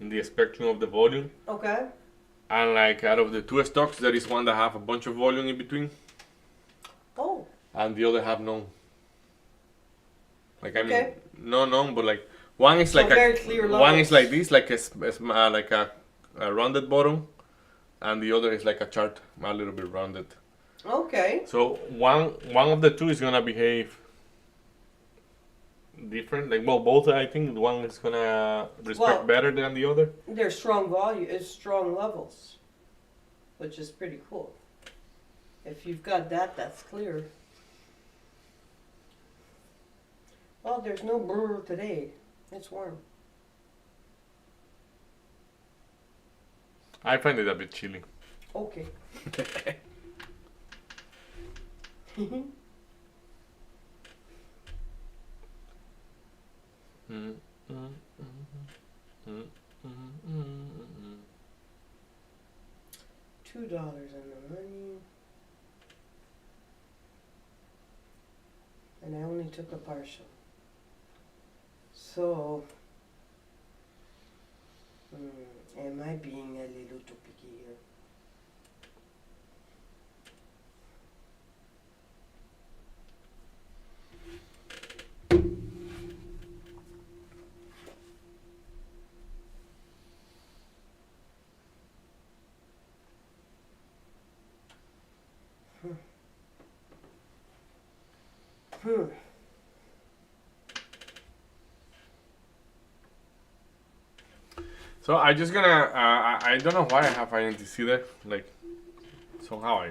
in the spectrum of the volume,
Okay.
and like out of the two stocks, there is one that have a bunch of volume in between,
Oh,
and the other have none. Like I mean,
Okay.
no none, but like one is
So
like
very clear
one is
levels.
like this, like a rounded bottom, and the other is like a chart, a little bit rounded.
okay.
So one of the two is gonna behave different. Like well, both I think one is gonna respect
Well-
better than the other.
They're strong strong levels, which is pretty cool. If you've got that, that's clear. Well, there's no brr today. It's warm.
I find it a bit chilly.
Okay. $2 on the money. And I only took a partial. So, am I being a little too picky here?
So I just gonna I don't know why I have INTC there. Like somehow I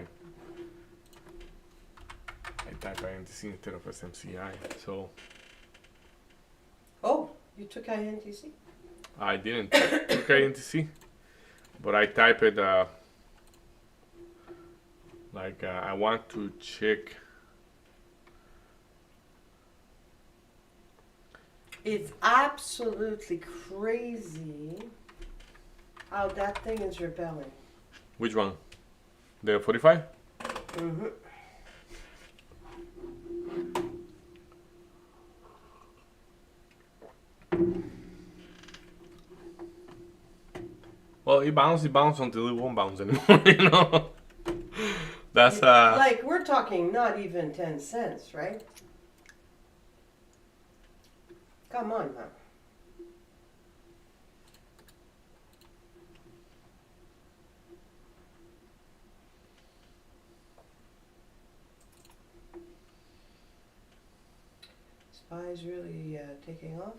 type INTC instead of SMCI. So
Oh, you took INTC?
I didn't took INTC, but I type it like I want to check.
It's absolutely crazy how that thing is repelling.
Which one? The 45?
Mm-hmm.
Well, it bounces until it won't bounce anymore, you know? That's
Like, we're talking not even 10 cents, right? Come on, man. Spy's really taking off.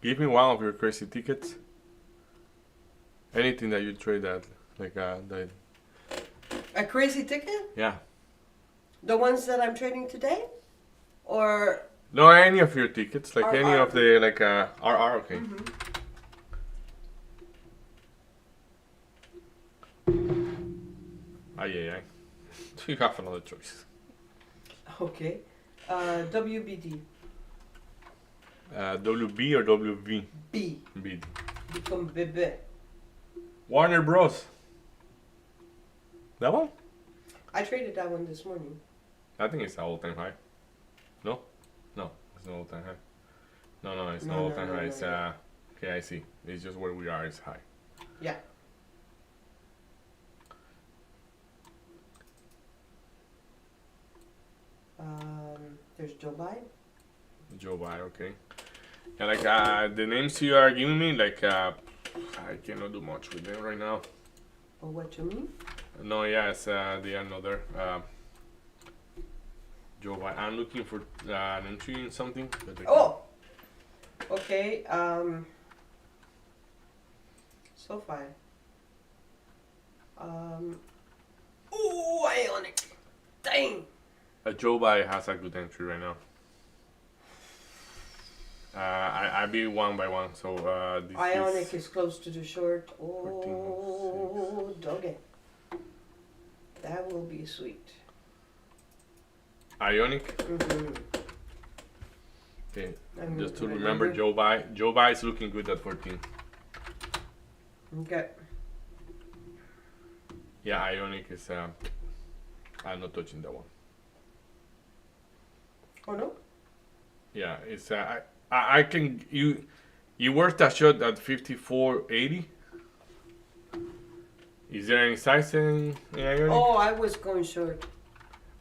give me one of your crazy tickets. Anything that you trade at, like that.
A crazy ticket?
Yeah.
The ones that I'm trading today? Or
No, any of your tickets, like any
RR.
of the like RR. Okay. Ay. You have another choice.
okay. WBD.
WB or WV?
B.
B.
Become bébé.
Warner Bros. That one?
I traded that one this morning.
I think it's the all-time high. No, it's not all-time high. No, it's not
No,
all-time
no,
high.
no,
It's
no.
okay. I see. It's just where we are. It's high.
Yeah. There's Joe Biden.
Joe Biden. Okay. And like the names you are giving me, like I cannot do much with them right now.
Or what you mean?
No, yeah, it's the another Joe Biden. I'm looking for an entry in something. But
Oh! Okay, SoFi. Ooh, Ionic! Dang!
Joe Biden has a good entry right now. I be one by one, so this
Ionic is close to the short.
14,
Oh, doggy. That will be sweet.
Ionic.
Mm-hmm.
Okay,
I'm
just to
gonna
remember Joe Biden. Joe Biden is looking good at 14.
Okay.
Yeah, Ionic is. I'm not touching that one.
Oh no?
Yeah, it's. I can you. You worked that shot at 54.80. Is there any size in Ionic?
Oh, I was going short.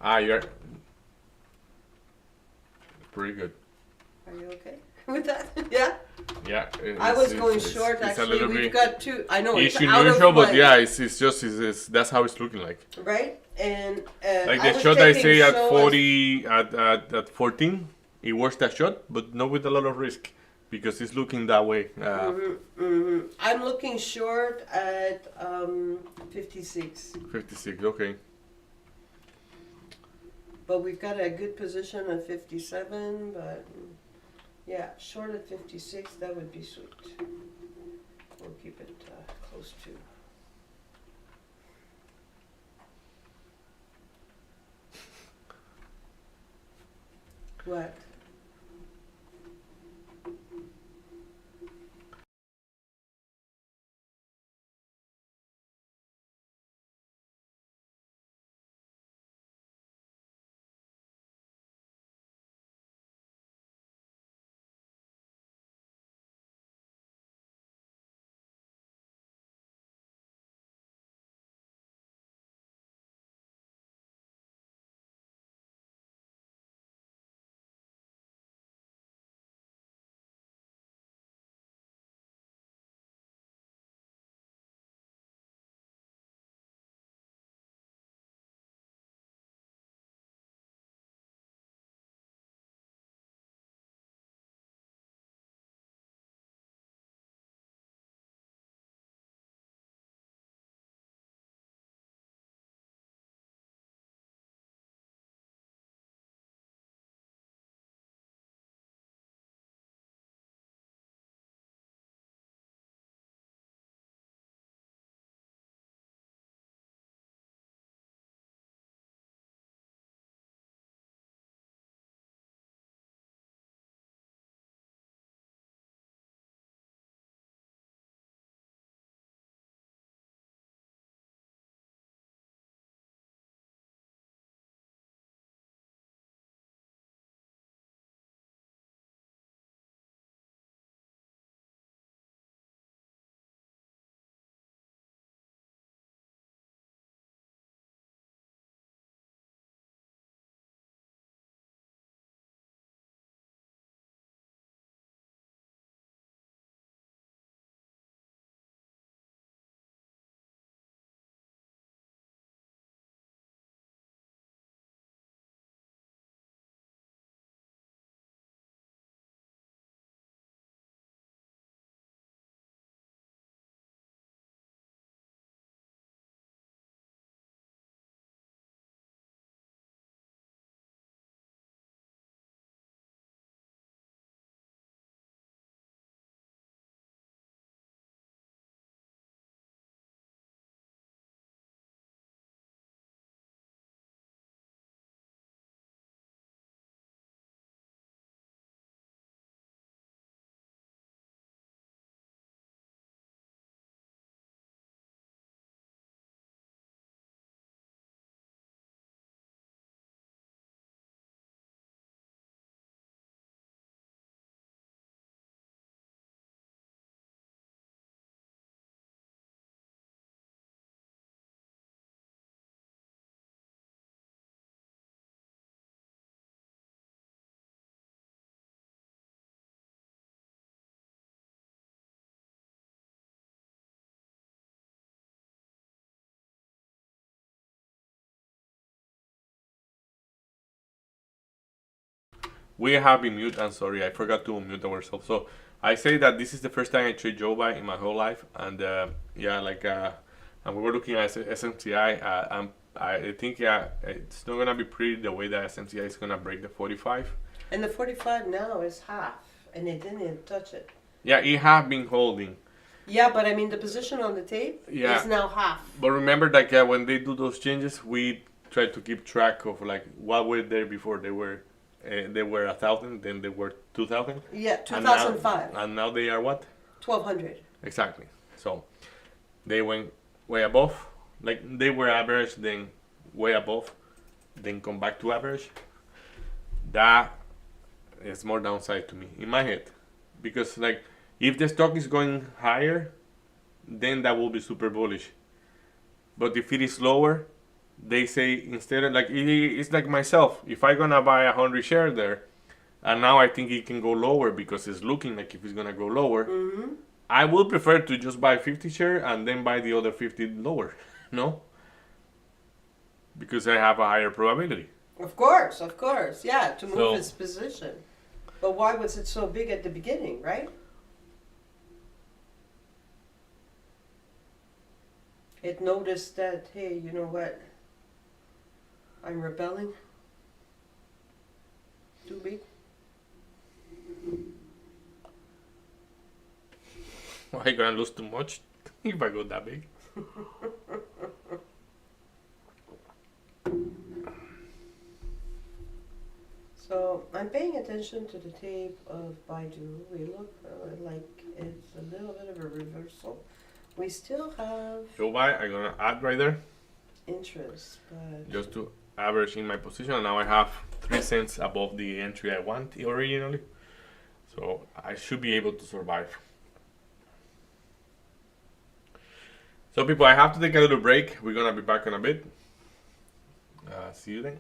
You're pretty good.
Are you okay with that? Yeah.
Yeah,
I was going short.
it's a
Actually,
little
we've
bit
got two. I know it's
issue
out
neutral,
of
but
my,
yeah, it's just that's how it's looking like.
right. And
Like
I
the
was
shot I
taking
say at
so
40 at 14, it works that shot, but not with a lot of risk because it's looking that way.
I'm looking short at 56,
56, okay.
but we've got a good position at 57. But yeah, short at 56. That would be sweet. We'll keep it close to. What?
We have been mute. I'm sorry, I forgot to unmute ourselves. So I say that this is the first time I trade Joe in my whole life, and yeah, like and we were looking at SMCI. I think it's not gonna be pretty the way that SMCI is gonna break the 45.
And the 45 now is half, and it didn't even touch it.
Yeah, it have been holding.
Yeah, but I mean the position on the tape
Yeah.
is now half.
But remember that when they do those changes, we try to keep track of like what were there before. They were 1,000, then they were 2,000.
Yeah,
And now-
2005,
And now they are what?
1200.
Exactly. So they went way above like they were average, then way above, then come back to average, that is more downside to me in my head, because like if the stock is going higher, then that will be super bullish. But if it is lower, they say instead of like it's like myself. If I gonna buy 100 share there, and now I think it can go lower because it's looking like if it's gonna go lower, I will prefer to just buy 50 share and then buy the other 50 lower. No, because I have a higher probability.
Of course, yeah, to move
So-
its position. But why was it so big at the beginning, right? It noticed that, hey, you know what? I'm rebelling. Too big.
Why I gonna lose too much if I go that big?
So I'm paying attention to the tape of Baidu. We look like it's a little bit of a reversal. We still have
So buy, I'm gonna add right there
interest, but
just to average in my position. And now I have 3 cents above the entry I want originally, so I should be able to survive. So people, I have to take a little break. We're gonna be back in a bit. See you then.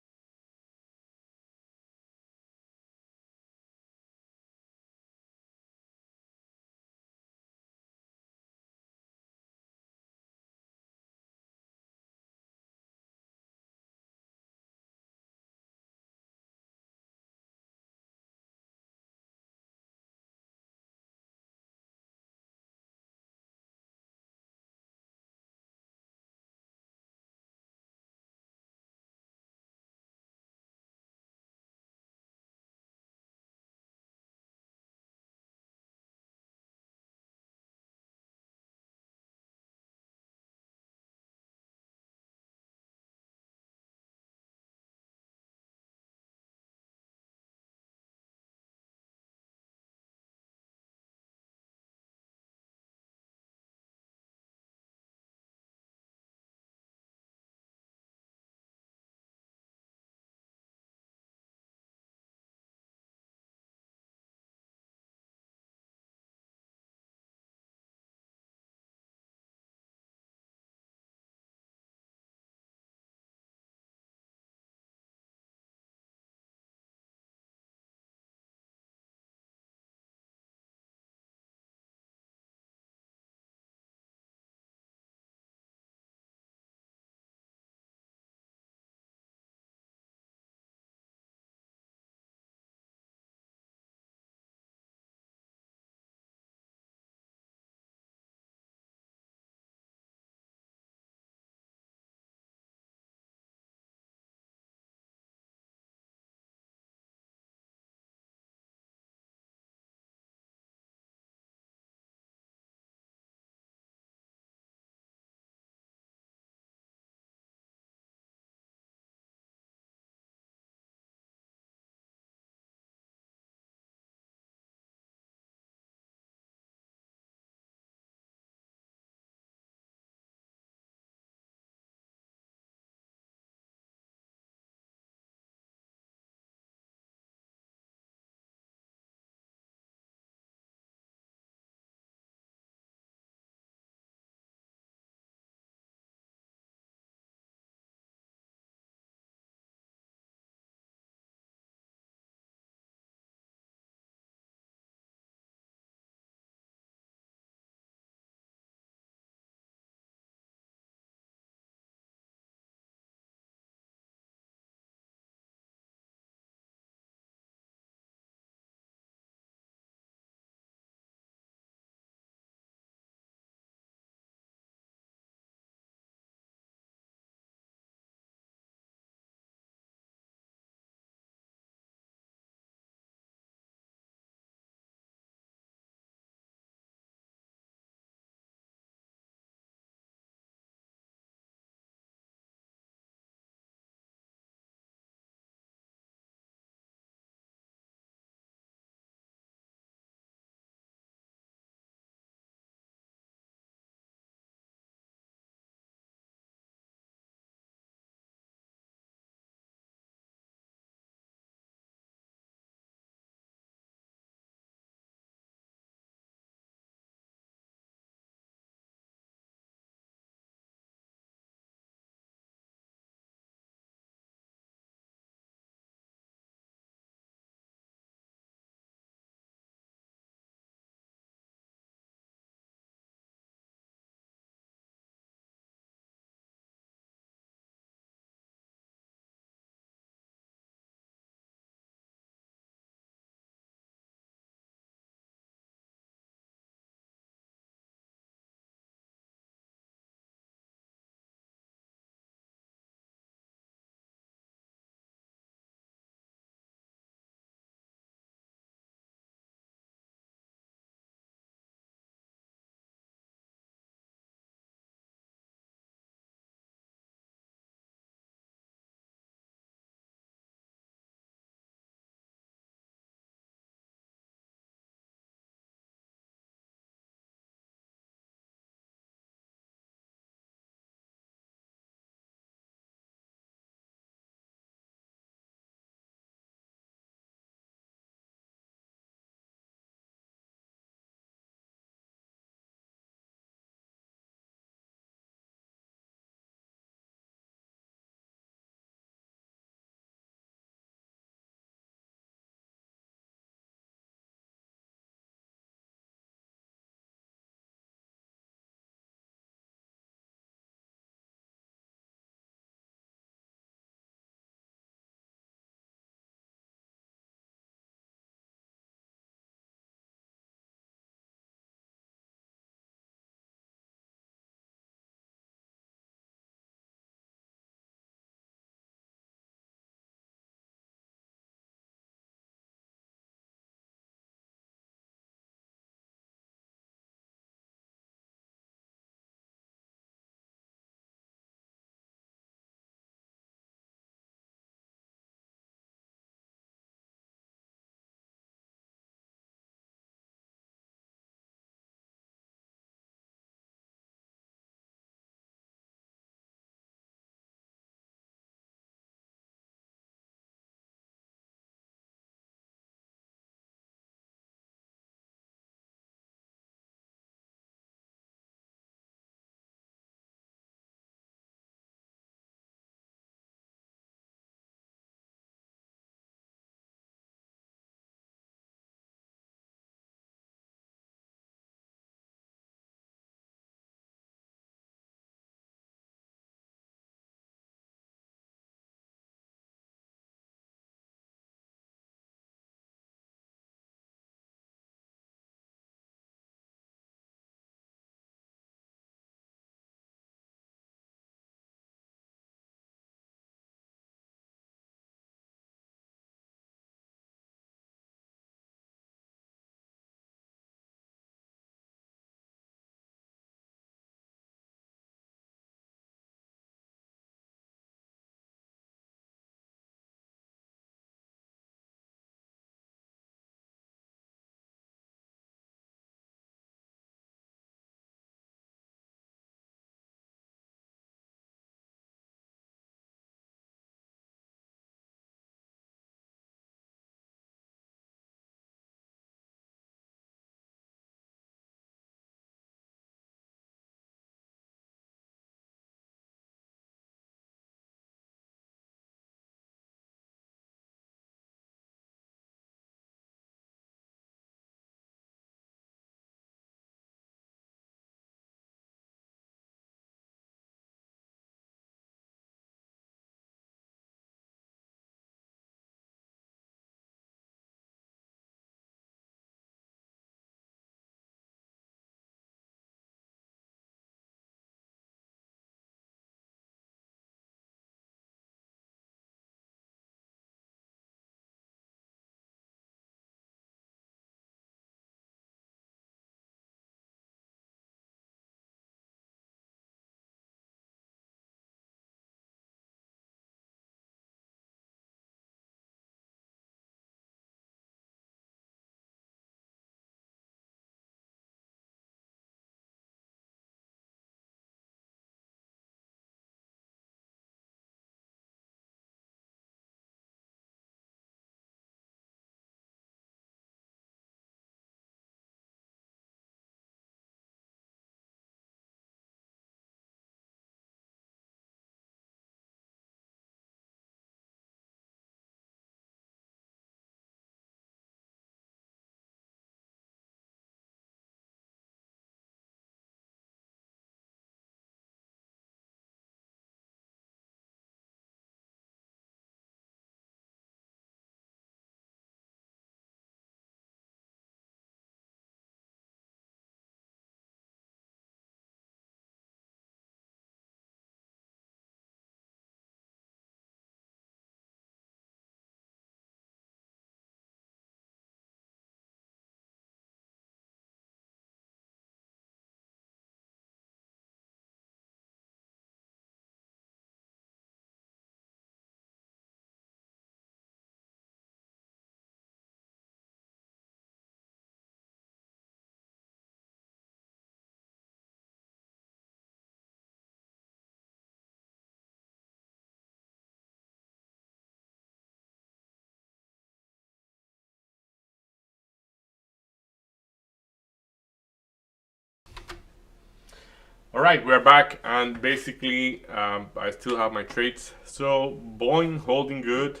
All right, we're back, and basically, I still have my trades. So Boeing holding good.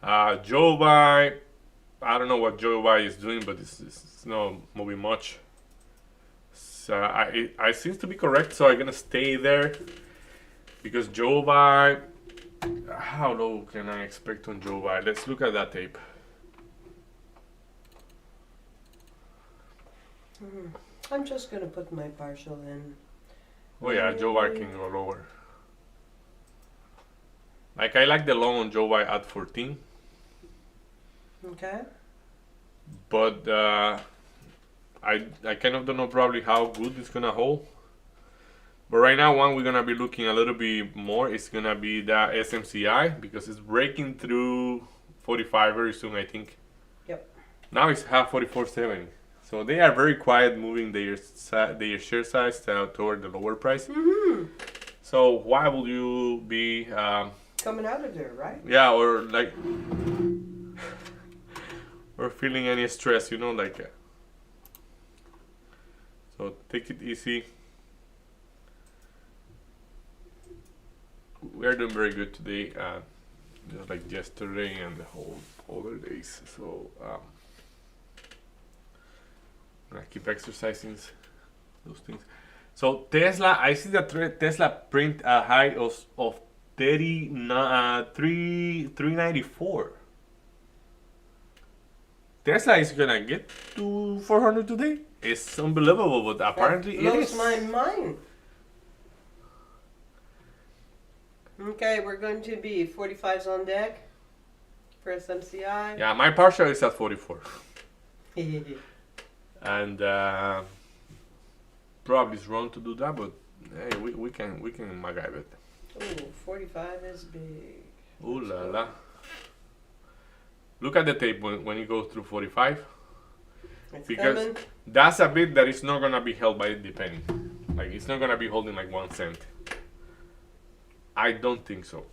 Joe Buy, I don't know what Joe Buy is doing, but it's not moving much. So I seems to be correct, so I'm gonna stay there because Joe Buy. How low can I expect on Joe Buy? Let's look at that tape.
I'm just gonna put my partial in.
Oh yeah, Joe Buy can go lower. Like I like the long on Joe Buy at 14,
Okay.
but I kind of don't know probably how good it's gonna hold. But right now, one we're gonna be looking a little bit more is gonna be the SMCI because it's breaking through 45 very soon, I think.
Yep.
Now it's half 44.70. So they are very quiet, moving their share size toward the lower price.
Mm-hmm.
So why would you be
Coming out of there, right?
yeah, or like or feeling any stress, you know, like so take it easy. We are doing very good today, just like yesterday and the whole other days. So I keep exercising those things. So Tesla, I see that Tesla print a high of 394. Tesla is gonna get to 400 today. It's unbelievable, but apparently
That
it
blows
is.
my mind. Okay, we're going to be 45s on deck for SMCI.
Yeah, my partial is at 44, and probably it's wrong to do that, but hey, we can MacGyver it.
Ooh, 45 is big.
Ooh la la! Look at the tape when you go through 45.
It's
Because
coming.
that's a bit that is not gonna be held by the penny. Like it's not gonna be holding like 1 cent. I don't think so.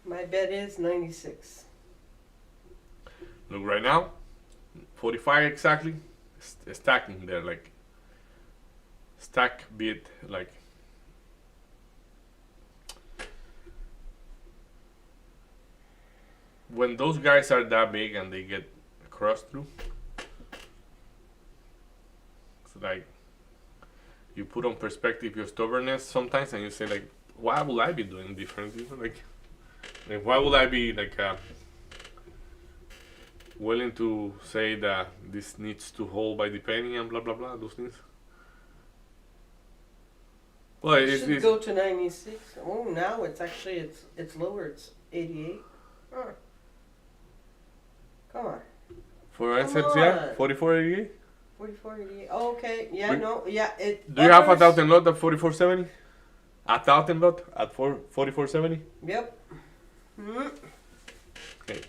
My bet is 96.
Look right now, 45 exactly, stacking there like stack bit like. When those guys are that big and they get crossed through, it's like you put on perspective your stubbornness sometimes, and you say like, why would I be doing different? You know, like why would I be like willing to say that this needs to hold by the penny and blah blah blah those things? Well,
It
it's,
should go to 96. Oh, now it's actually it's lower. It's 88. Huh. Come on.
for
Come
SMCI
on.
44.88.
44, 88. Oh, okay. Yeah,
We-
no. Yeah. It.
Do you have a
others-
1,000 lot at 44.70? A 1,000 lot at 44.70?
Yep. Hmm.
Okay.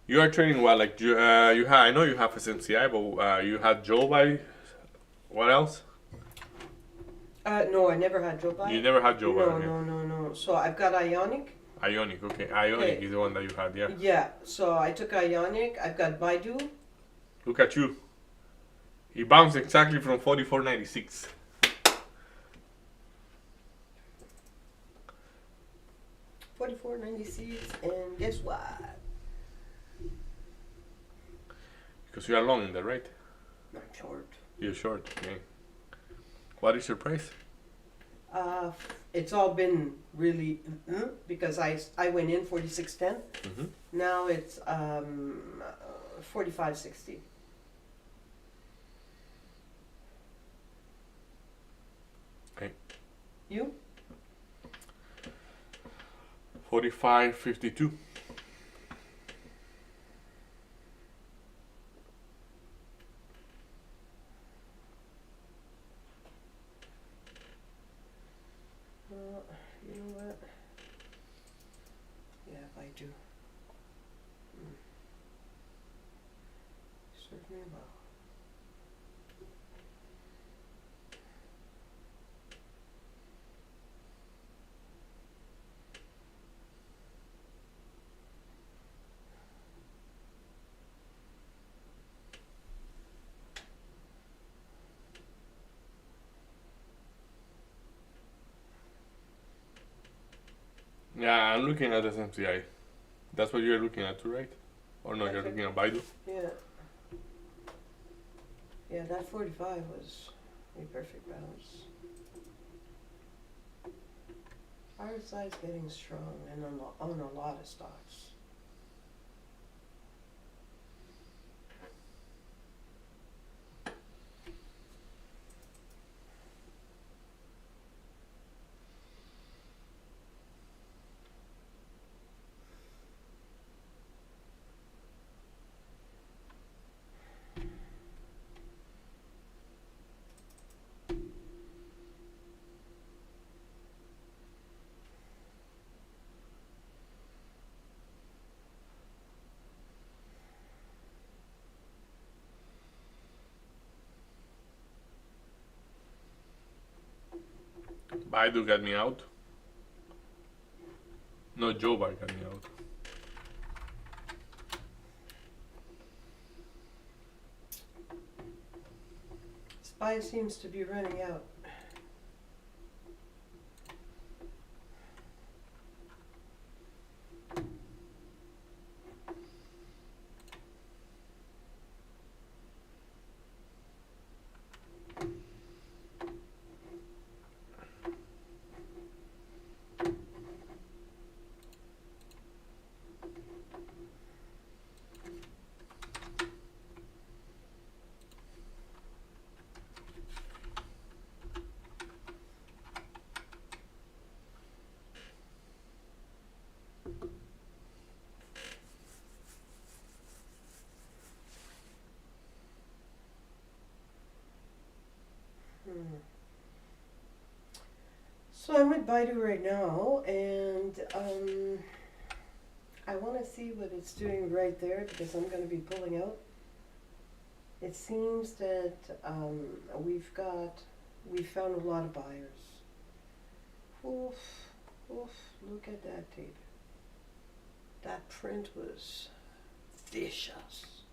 You are trading well, like you have. I know you have SMCI, but you had Joe by. What else?
No, I never had Joe Biden.
You never had Joe
No,
by. Okay.
no. So I've got Ionic.
Ionic, okay. Ionic
Okay.
is the one that you had, yeah.
Yeah. So I took Ionic. I've got Baidu.
Look at you. He bounced exactly from 44.96.
$44.96, and guess what?
Because you are long in there, right?
I'm short.
You're short, okay. What is your price?
It's all been really because I went in 46.10.
Mm-hmm.
Now it's 45.60.
Okay.
You?
45.52.
You know what? Yeah, I do. Serve me well.
Yeah, I'm looking at SMCI. That's what you're looking at too, right? Or no, you're
Okay.
looking at Baidu.
Yeah. Yeah, that 45 was a perfect balance. RSI is getting strong and on a lot of stocks.
Baidu got me out. No, Joe Bar got me out.
SPY seems to be running out. So I'm with Baidu right now, and I want to see what it's doing right there because I'm going to be pulling out. It seems that we found a lot of buyers. Oof, oof, look at that tape. That print was vicious.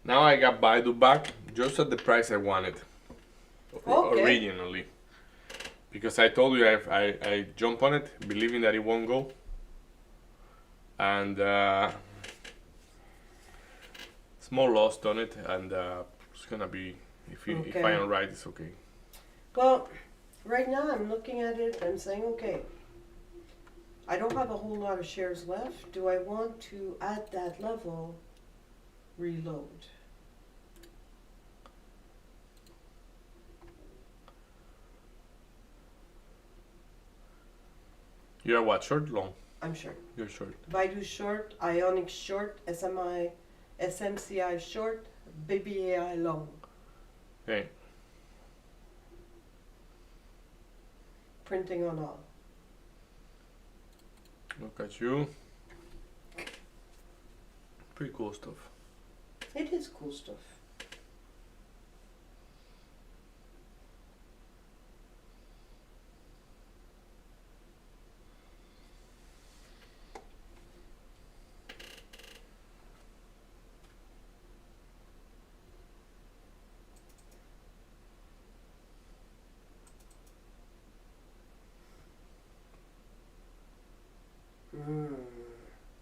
Now I got Baidu back just at the price I wanted.
Okay.
Originally. Because I told you I jump on it, believing that it won't go. And small loss on it, and it's gonna be, if I am right, it's okay.
Well, right now I'm looking at it and saying, okay, I don't have a whole lot of shares left. Do I want to, at that level, reload?
You're what, short, long?
I'm short.
You're short.
Baidu short, Ionic short, SMCI short, BBAI long.
Okay.
Printing on all.
Look at you. Pretty cool stuff.
It is cool stuff.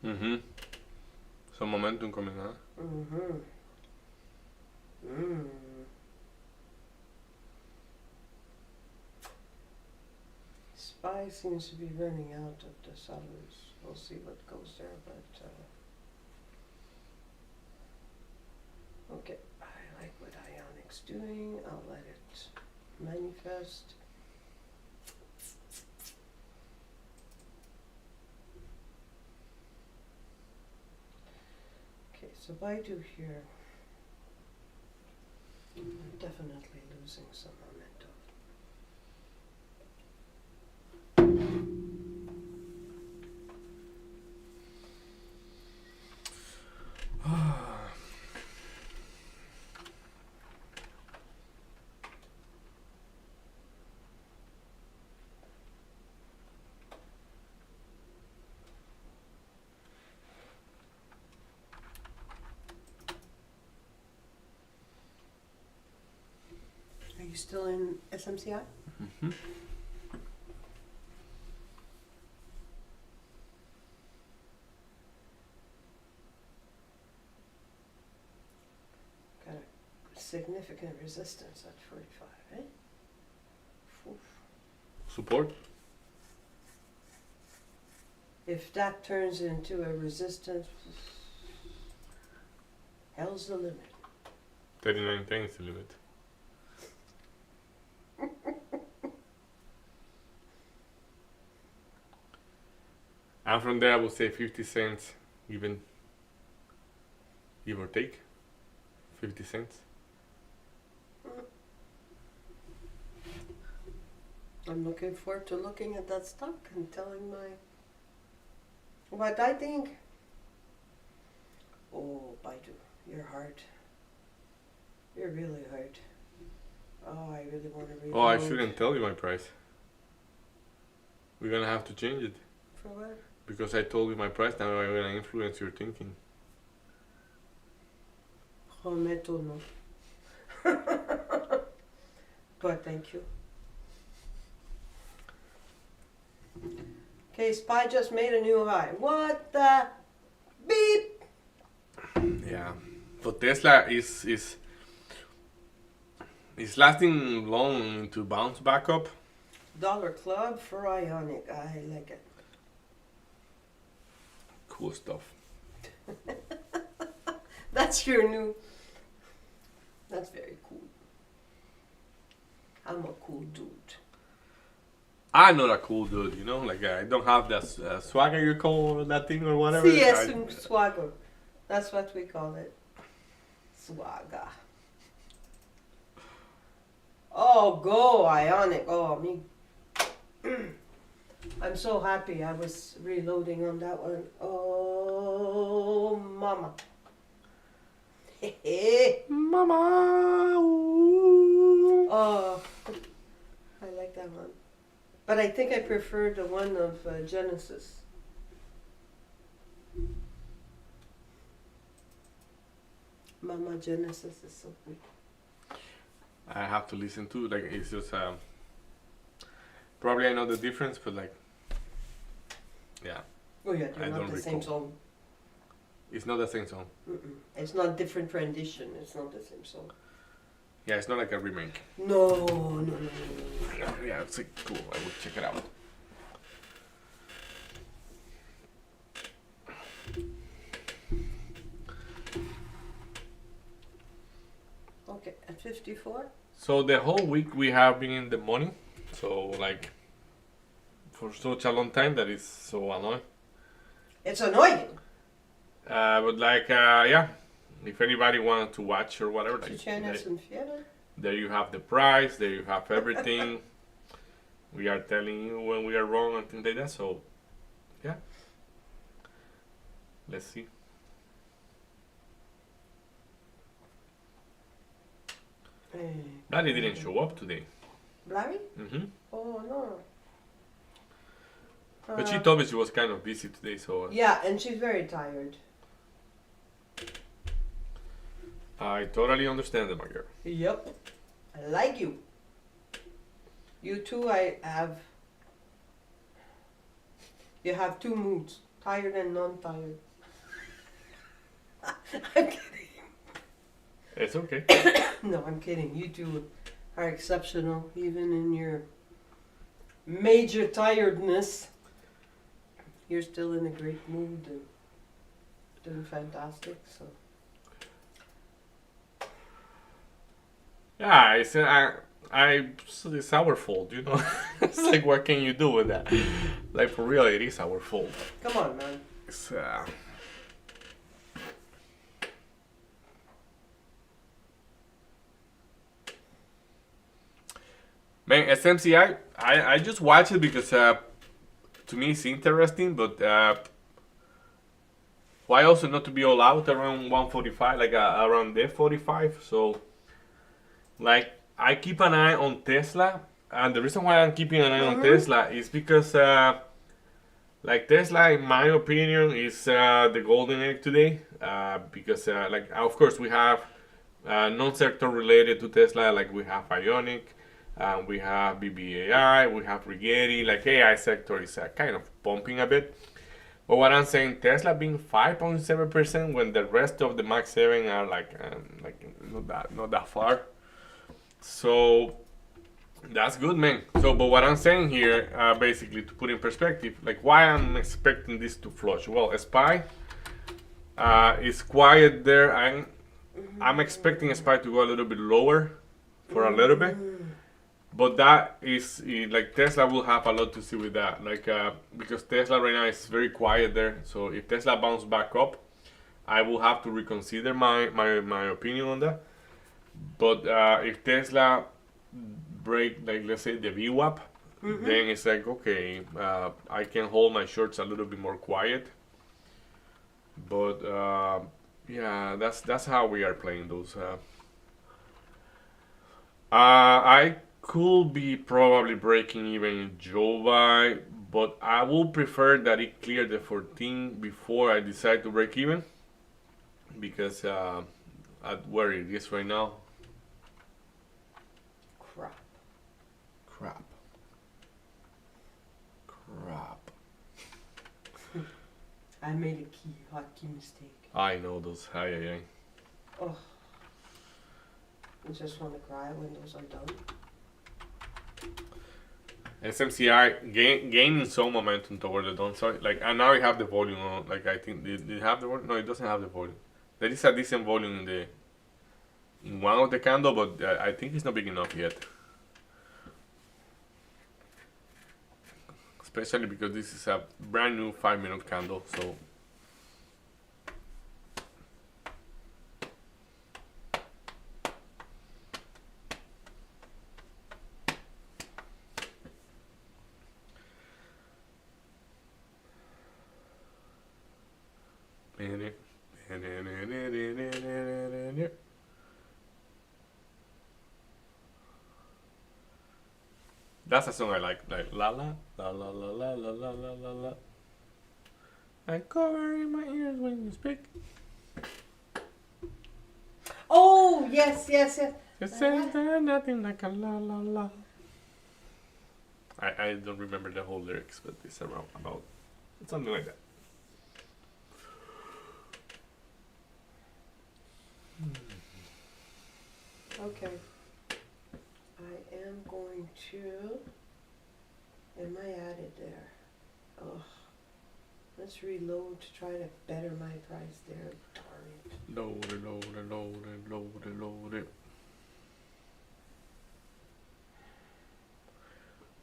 Mm-hmm. Some momentum coming, huh?
SPY seems to be running out of the sellers. We'll see what goes there, but okay. I like what Ionic's doing. I'll let it manifest. Okay, so Baidu here, I'm definitely losing some momentum. still in SMCI?
Mm-hmm.
Got a significant resistance at 45, eh? Oof.
Support.
If that turns into a resistance, hell's the limit.
39.10 is the limit. And from there, I would say 50 cents, even, give or take, 50 cents.
I'm looking forward to looking at that stock and telling my what I think. Oh, Baidu, you're hard. You're really hard. Oh, I really want to read.
Oh, I shouldn't tell you my price. We're gonna have to change it.
For what?
Because I told you my price, now I'm gonna influence your thinking.
Prometo no. But thank you. Okay, SPY just made a new high. What the beep?
Yeah. But Tesla is lasting long to bounce back up.
Dollar Club for Ionic. I like it.
Cool stuff.
That's your new. That's very cool. I'm a cool dude.
I'm not a cool dude, you know? Like, I don't have that swagger you call that thing or whatever.
CS and swagger. That's what we call it. Swagger. Oh, go Ionic. Oh, me. I'm so happy I was reloading on that one. Oh, mama.
Mama. Ooh.
Oh, I like that one. But I think I prefer the one of Genesis. Mama Genesis is so good.
I have to listen to it. Like, it's just probably I know the difference, but like, yeah,
Oh yeah,
I
they're not
don't
the same
recall.
song.
it's not the same song.
Mm-mm. It's not different rendition. It's not the same song.
Yeah, it's not like a remake.
No.
Yeah, it's like cool. I would check it out.
Okay, at 54.
So the whole week we have been in the money. So like for such a long time that is so annoying.
It's annoying.
But like yeah, if anybody wanted to watch or whatever, like,
Chichenas and Fiera.
there you have the price. There you have everything. We are telling you when we are wrong and things like that. So yeah, let's see. Daddy didn't show up today.
Larry?
Hmm.
Oh no.
But she told me she was kind of busy today, so
Yeah, and she's very tired.
I totally understand it, my girl.
Yep. I like you. You too, I have. You have two moods, tired and non-tired. I'm kidding.
It's okay.
No, I'm kidding. You two are exceptional, even in your major tiredness. You're still in a great mood and doing fantastic. So
Yeah, it's it's our fault, you know. It's like, what can you do with that? Like, for real, it is our fault.
come on, man.
It's, man, SMCI, I just watch it because to me it's interesting, but why also not to be all out around 145, like around the 45? So, like, I keep an eye on Tesla, and the reason why I'm keeping an eye on Tesla is because, like, Tesla, in my opinion, is the golden egg today. Because, like, of course, we have non-sector related to Tesla, like we have Ionic, we have BBAI, we have Rigetti. Like AI sector is kind of pumping a bit. But what I'm saying, Tesla being 5.7% when the rest of the Max 7 are like not that far. So that's good, man. So, but what I'm saying here, basically to put in perspective, like why I'm expecting this to flush. Well, SPY is quiet there. I'm expecting SPY to go a little bit lower for a little bit. But that is like Tesla will have a lot to see with that, like because Tesla right now is very quiet there. So if Tesla bounce back up, I will have to reconsider my opinion on that. But if Tesla break, like let's say the VWAP, then it's like okay, I can hold my shorts a little bit more quiet. But yeah, that's how we are playing those. I could be probably breaking even Jovi, but I will prefer that it clear the 14 before I decide to break even, because at where it is right now.
Crap.
Crap.
I made a hotkey mistake.
I know those. Aye.
Oh. I just want to cry when those are done.
SMCI gaining some momentum toward the downside. Like, and now we have the volume on. Like, I think did it have the volume? No, it doesn't have the volume. There is a decent volume in one of the candle, but I think it's not big enough yet. Especially because this is a brand new 5-minute candle, so. That's a song I like la la la la la la la la la la la. I cover in my ears when you speak.
Oh, yes.
Just say there nothing like a la la la. I don't remember the whole lyrics, but it's around about something like that.
Okay. I am going to. Am I added there? Oh. Let's reload to try to better my price there. Darn it.
Load it.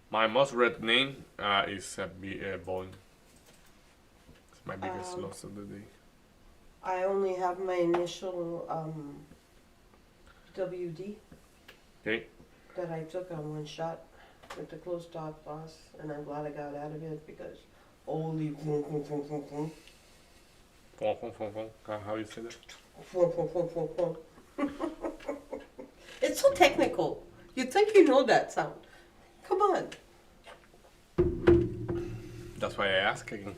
My most read name is Boeing. It's my biggest loss of the day.
I only have my initial WD
Okay.
that I took on one shot with the close stop loss, and I'm glad I got out of it because holy
How you say that?
It's so technical. You'd think you know that sound. Come on.
That's why I ask again.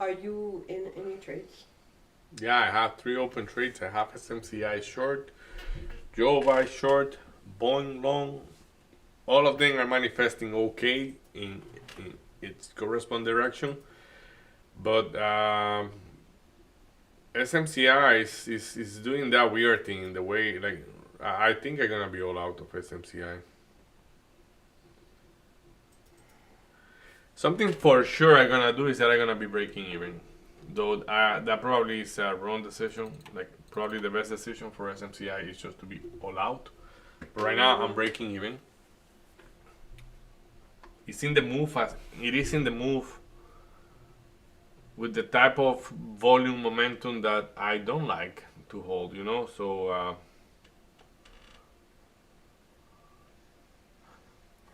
Are you in any trades?
Yeah, I have 3 open trades. I have SMCI short, Jovi short, Boeing long. All of them are manifesting okay in its corresponding direction. But SMCI is doing that weird thing in the way, like, I think I'm gonna be all out of SMCI. Something for sure I'm gonna do is that I'm gonna be breaking even. Though that probably is a wrong decision. Like, probably the best decision for SMCI is just to be all out. But right now I'm breaking even. It's in the move it is in the move with the type of volume momentum that I don't like to hold, you know. So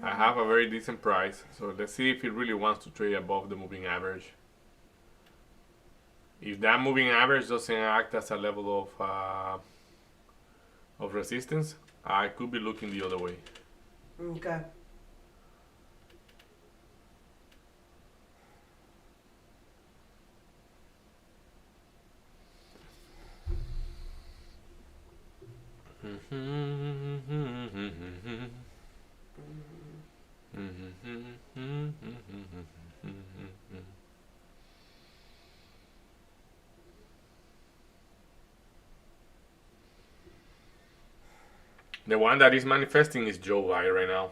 I have a very decent price, so let's see if it really wants to trade above the moving average. If that moving average doesn't act as a level of resistance, I could be looking the other way.
Okay.
The one that is manifesting is Joe Biden right now.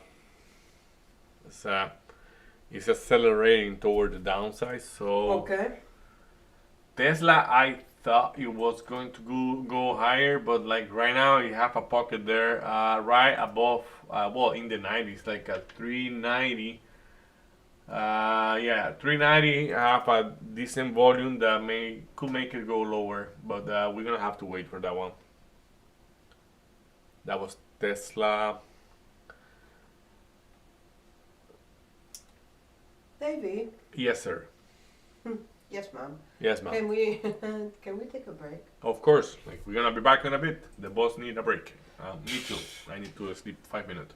It's accelerating toward the downside. So
Okay.
Tesla, I thought it was going to go higher, but like right now, you have a pocket there, right above, well, in the 90s, like at 390. Yeah, 390. I have a decent volume that could make it go lower, but we're gonna have to wait for that one. That was Tesla.
Davey.
Yes, sir.
Yes, Mom.
Yes, ma'am.
Can we can we take a break?
Of course. Like we're gonna be back in a bit. The boss need a break. Me too. I need to sleep 5 minutes.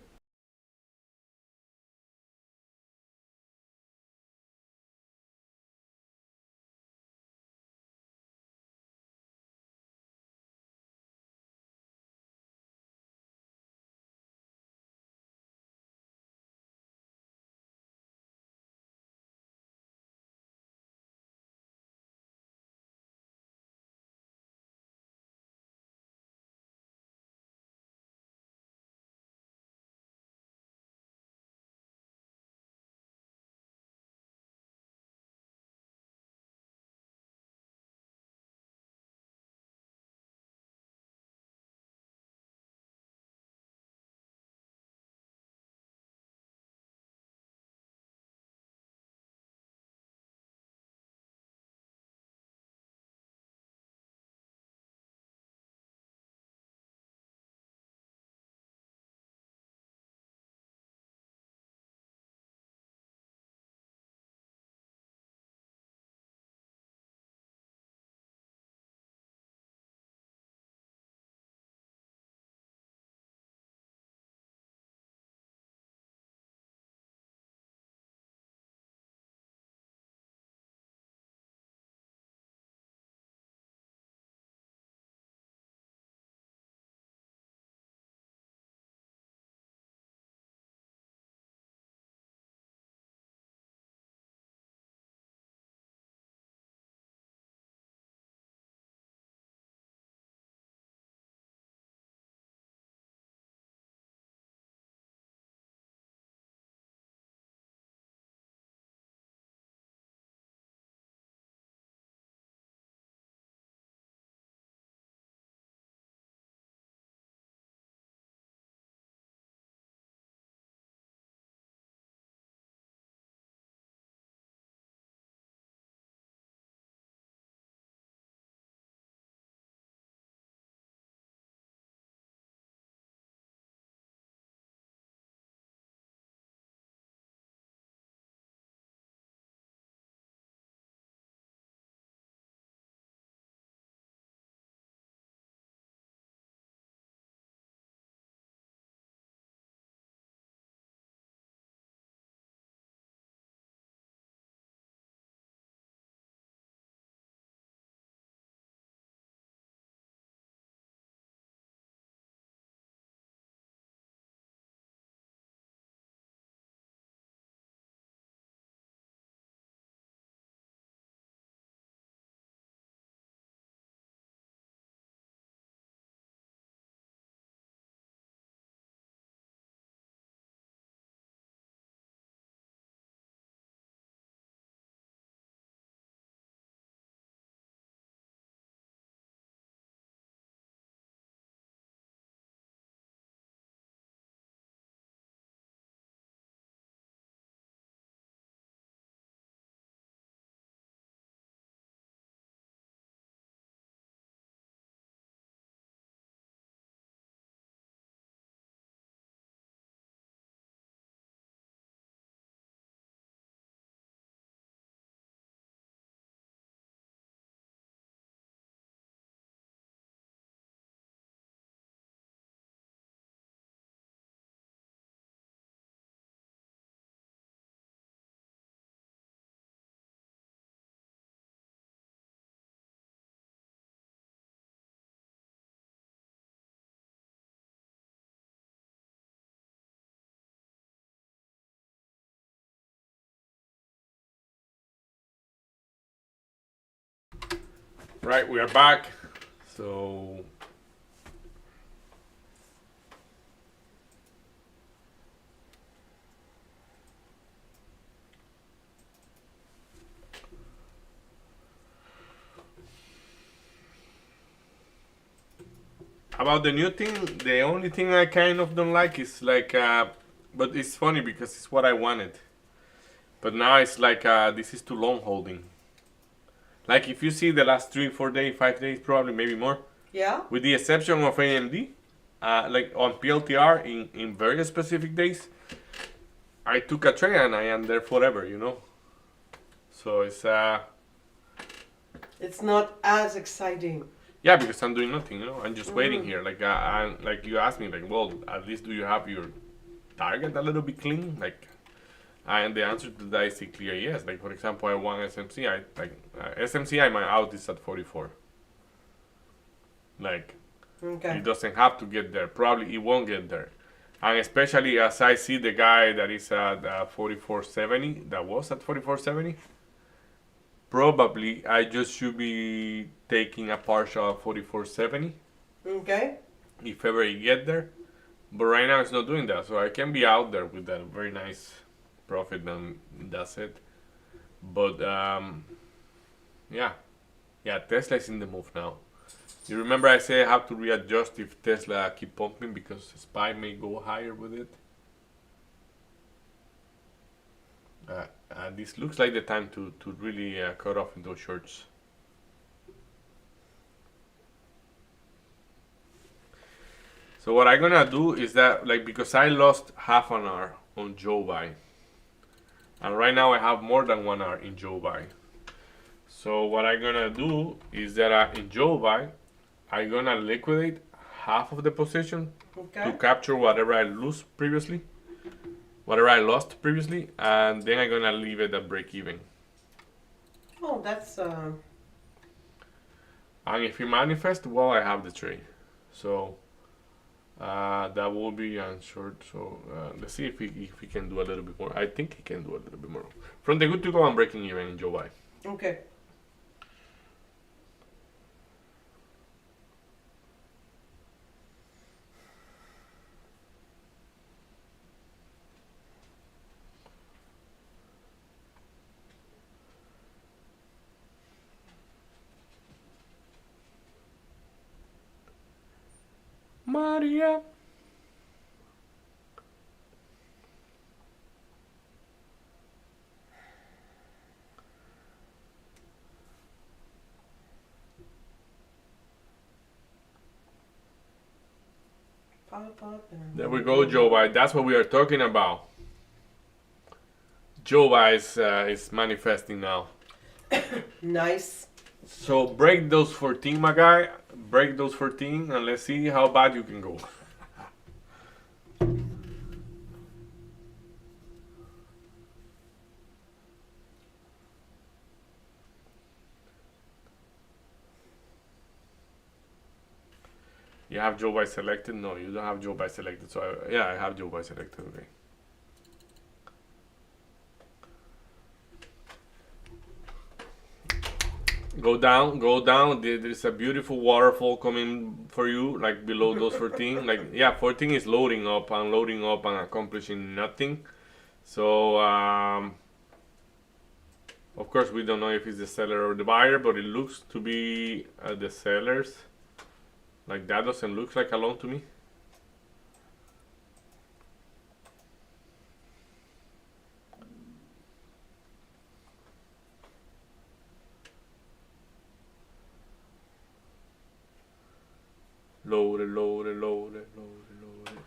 Right, we are back. So about the new thing, the only thing I kind of don't like is like, but it's funny because it's what I wanted. But now it's like, this is too long holding. Like if you see the last 3, 4 days, 5 days, probably maybe more,
Yeah?
with the exception of AMD, like on PLTR in very specific days, I took a trade and I am there forever, you know. So it's
It's not as exciting.
yeah, because I'm doing nothing, you know. I'm just waiting here. Like like you asked me, like, well, at least do you have your target a little bit clean? Like, and the answer to that is a clear yes. Like for example, I won SMC. SMCI, my out is at 44. Like
Okay.
it doesn't have to get there. Probably it won't get there. And especially as I see the guy that is at 4470, that was at 4470, probably I just should be taking a partial at 4470
Okay.
if ever I get there. But right now it's not doing that, so I can be out there with a very nice profit, and that's it. But yeah, Tesla is in the move now. You remember I said I have to readjust if Tesla keep pumping because SPY may go higher with it. This looks like the time to really cut off in those shorts. So what I'm gonna do is that, like, because I lost half an hour on Joe Buy, and right now I have more than 1 hour in Joe Buy. So what I'm gonna do is that in Joe Buy, I'm gonna liquidate half of the position
Okay.
to capture whatever I lost previously, and then I'm gonna leave it at break even.
Oh, that's
And if it manifests, well, I have the trade. So that will be on short. So let's see if he can do a little bit more. I think he can do a little bit more. From the good to go, I'm breaking even in Joe Buy.
okay.
Maria.
Pop up. And
There we go, Joe Buy. That's what we are talking about. Joe Buy is manifesting now.
Nice.
So break those 14, my guy. Break those 14, and let's see how bad you can go. You have Joe Buy selected? No, you don't have Joe Buy selected. So I have Joe Buy selected. Okay. Go down, go down. There's a beautiful waterfall coming for you, like below those 14. Like, yeah, 14 is loading up and accomplishing nothing. So, of course, we don't know if it's the seller or the buyer, but it looks to be the sellers. Like, that doesn't look like a loan to me. Load it, load it, load it, load it, load it.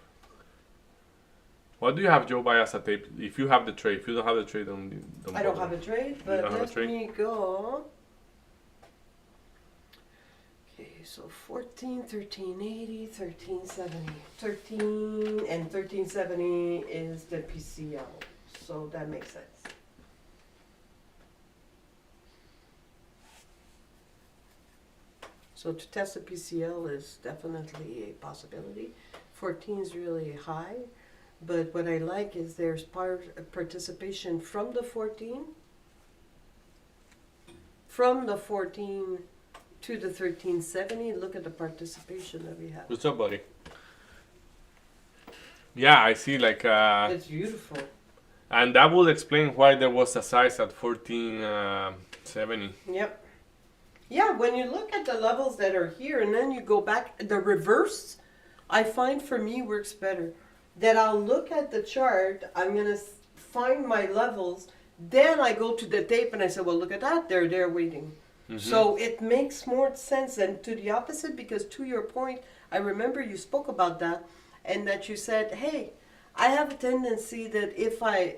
What do you have Joe Buy as a tape? If you have the trade, if you don't have the trade, don't
I don't
bother.
have a trade,
You
but
don't have a
let
trade?
me go. Okay, so 14, 1380, 1370. 13 and 1370 is the PCL, so that makes sense. So to test the PCL is definitely a possibility. 14 is really high, but what I like is there's participation from the 14 to to the 1370. Look at the participation that we have.
What's up, buddy? Yeah, I see. Like,
It's beautiful.
and that will explain why there was a size at 1470.
Yep. Yeah, when you look at the levels that are here and then you go back, the reverse, I find for me works better. That I'll look at the chart, I'm going to find my levels, then I go to the tape and I say, well, look at that, they're there waiting. So it makes more sense than to the opposite, because to your point, I remember you spoke about that and that you said, hey, I have a tendency that if I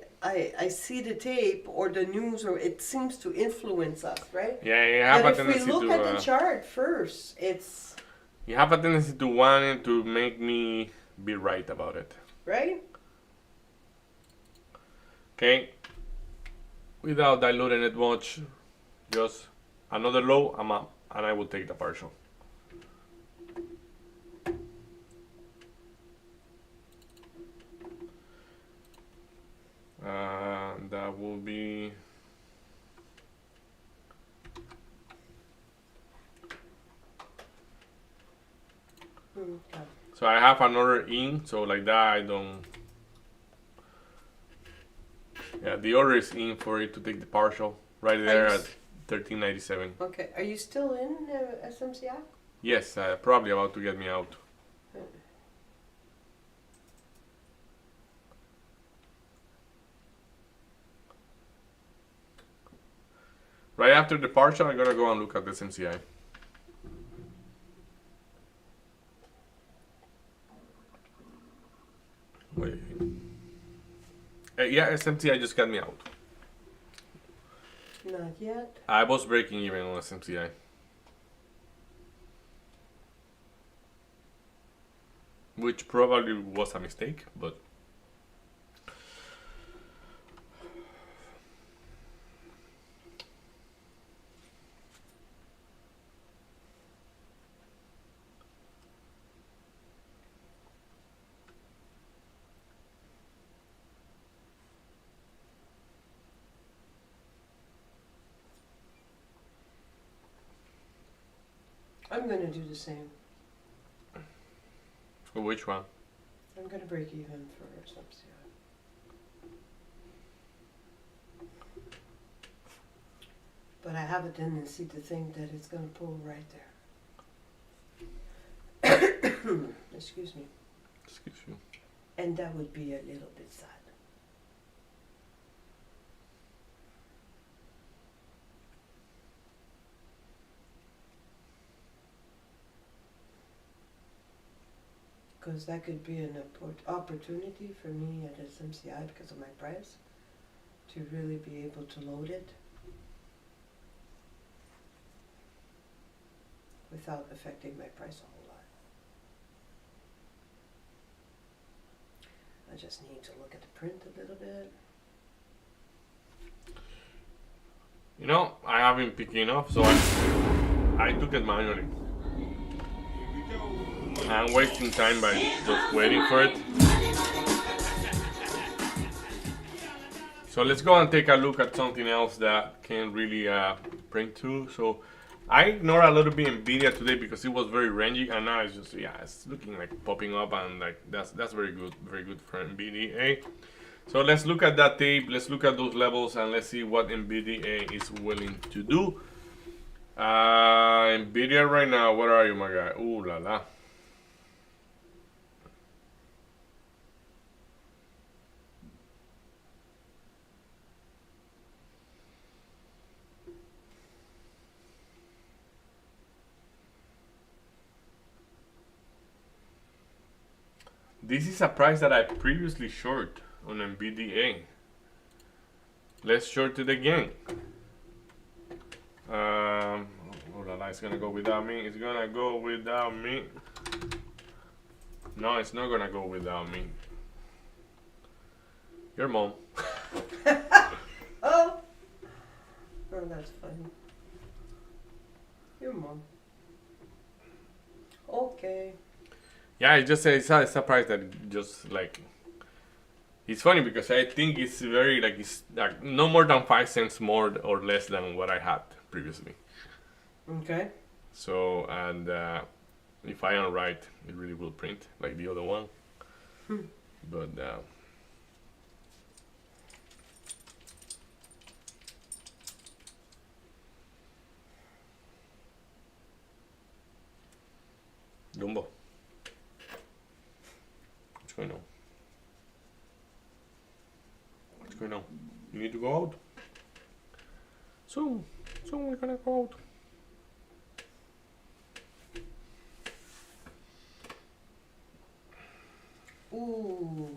see the tape or the news, or it seems to influence us, right?
Yeah, you have
But
a
if we
tendency
look
to.
at the chart first, it's
You have a tendency to want to make me be right about it.
right.
Okay. Without diluting it much, just another low, I'm up, and I will take the partial. That will be.
Okay.
So I have another in, so like that I don't. Yeah, the order is in for it to take the partial right there at 1397.
Okay. Are you still in SMCI?
Yes, probably about to get me out. Right after the partial, I'm gonna go and look at this MCI. Wait. Yeah, SMCI just got me out.
Not yet.
I was breaking even on SMCI. Which probably was a mistake, but
I'm gonna do the same.
which one?
I'm gonna break even for SMCI. But I have a tendency to think that it's gonna pull right there. Excuse me.
Excuse you.
And that would be a little bit sad. Because that could be an opportunity for me at SMCI because of my price to really be able to load it without affecting my price a whole lot. I just need to look at the print a little bit.
You know, I have been picking up, so I took it manually. I'm wasting time by just waiting for it. So let's go and take a look at something else that can really bring to. So I ignored a little bit Nvidia today because it was very rangy, and now it's just, yeah, it's looking like popping up, and like that's very good for Nvidia. So let's look at that tape, let's look at those levels, and let's see what Nvidia is willing to do. Nvidia right now, where are you, my guy? Ooh la la. This is a price that I previously short on NVDA. Let's short it again. Oh la la, it's gonna go without me. It's gonna go without me. No, it's not gonna go without me. Your mom.
Oh, that's funny. Your mom. Okay.
Yeah, it's a price that just like, it's funny because I think it's very like, it's like no more than 5 cents more or less than what I had previously.
Okay.
So, and if I am right, it really will print like the other one. But Dumbo, what's going on? What's going on? You need to go out? Soon we're gonna go out.
Ooh.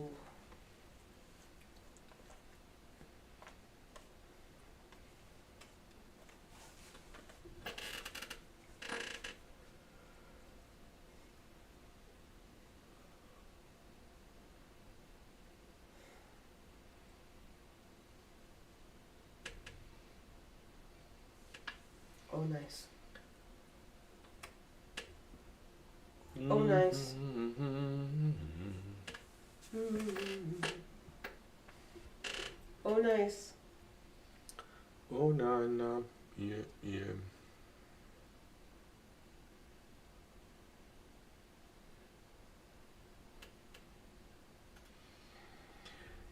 Oh, nice. Oh, nice. Oh, nice.
Oh, na, yeah, yeah.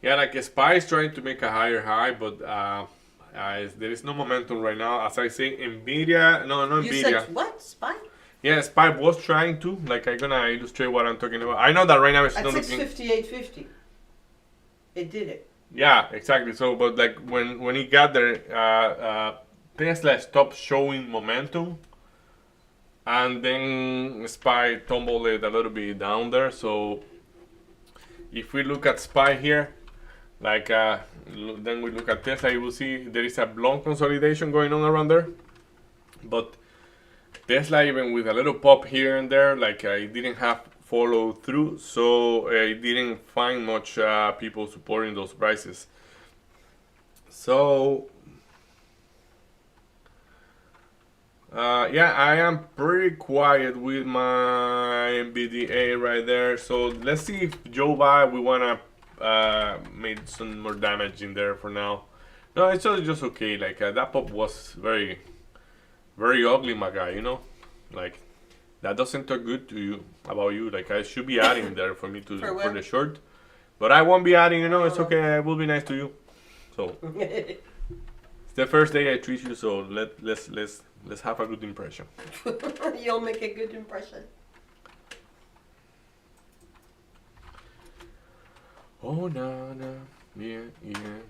Yeah, like SPY is trying to make a higher high, but there is no momentum right now. As I say, Nvidia, no,
You
Nvidia.
said what? Spy?
Yeah, SPY was trying to. Like, I'm gonna illustrate what I'm talking about. I know that right now it's
At
not looking.
658.50. It did it.
Yeah, exactly. So, but like when he got there, Tesla stopped showing momentum, and then SPY tumbled it a little bit down there. So, if we look at SPY here, like then we look at Tesla, you will see there is a long consolidation going on around there. But Tesla, even with a little pop here and there, like it didn't have follow through, so it didn't find much people supporting those prices. So yeah, I am pretty quiet with my NVDA right there. So let's see if Joe Biden we wanna make some more damage in there for now. No, it's just okay. Like that pop was very, very ugly, my guy. You know, like that doesn't talk good to you about you. Like I should be adding there for me to
For
for
what?
the short, but I won't be adding. You know, it's okay. I will be nice to you. So it's the first day I treat you. So let's have a good impression.
You'll make a good impression.
Oh no, yeah, yeah.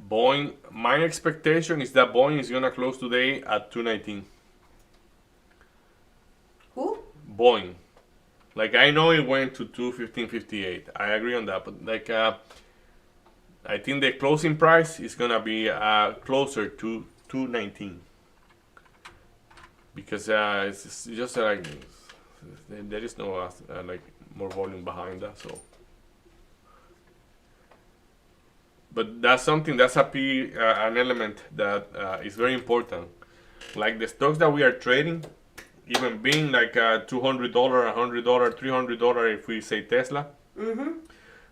Boeing. My expectation is that Boeing is gonna close today at 219.
Who?
Boeing. Like I know it went to 215.58. I agree on that, but like I think the closing price is gonna be closer to 219 because it's just like there is no like more volume behind that. So, but that's something that's an element that is very important. Like the stocks that we are trading, even being like $200, $100, $300, if we say Tesla,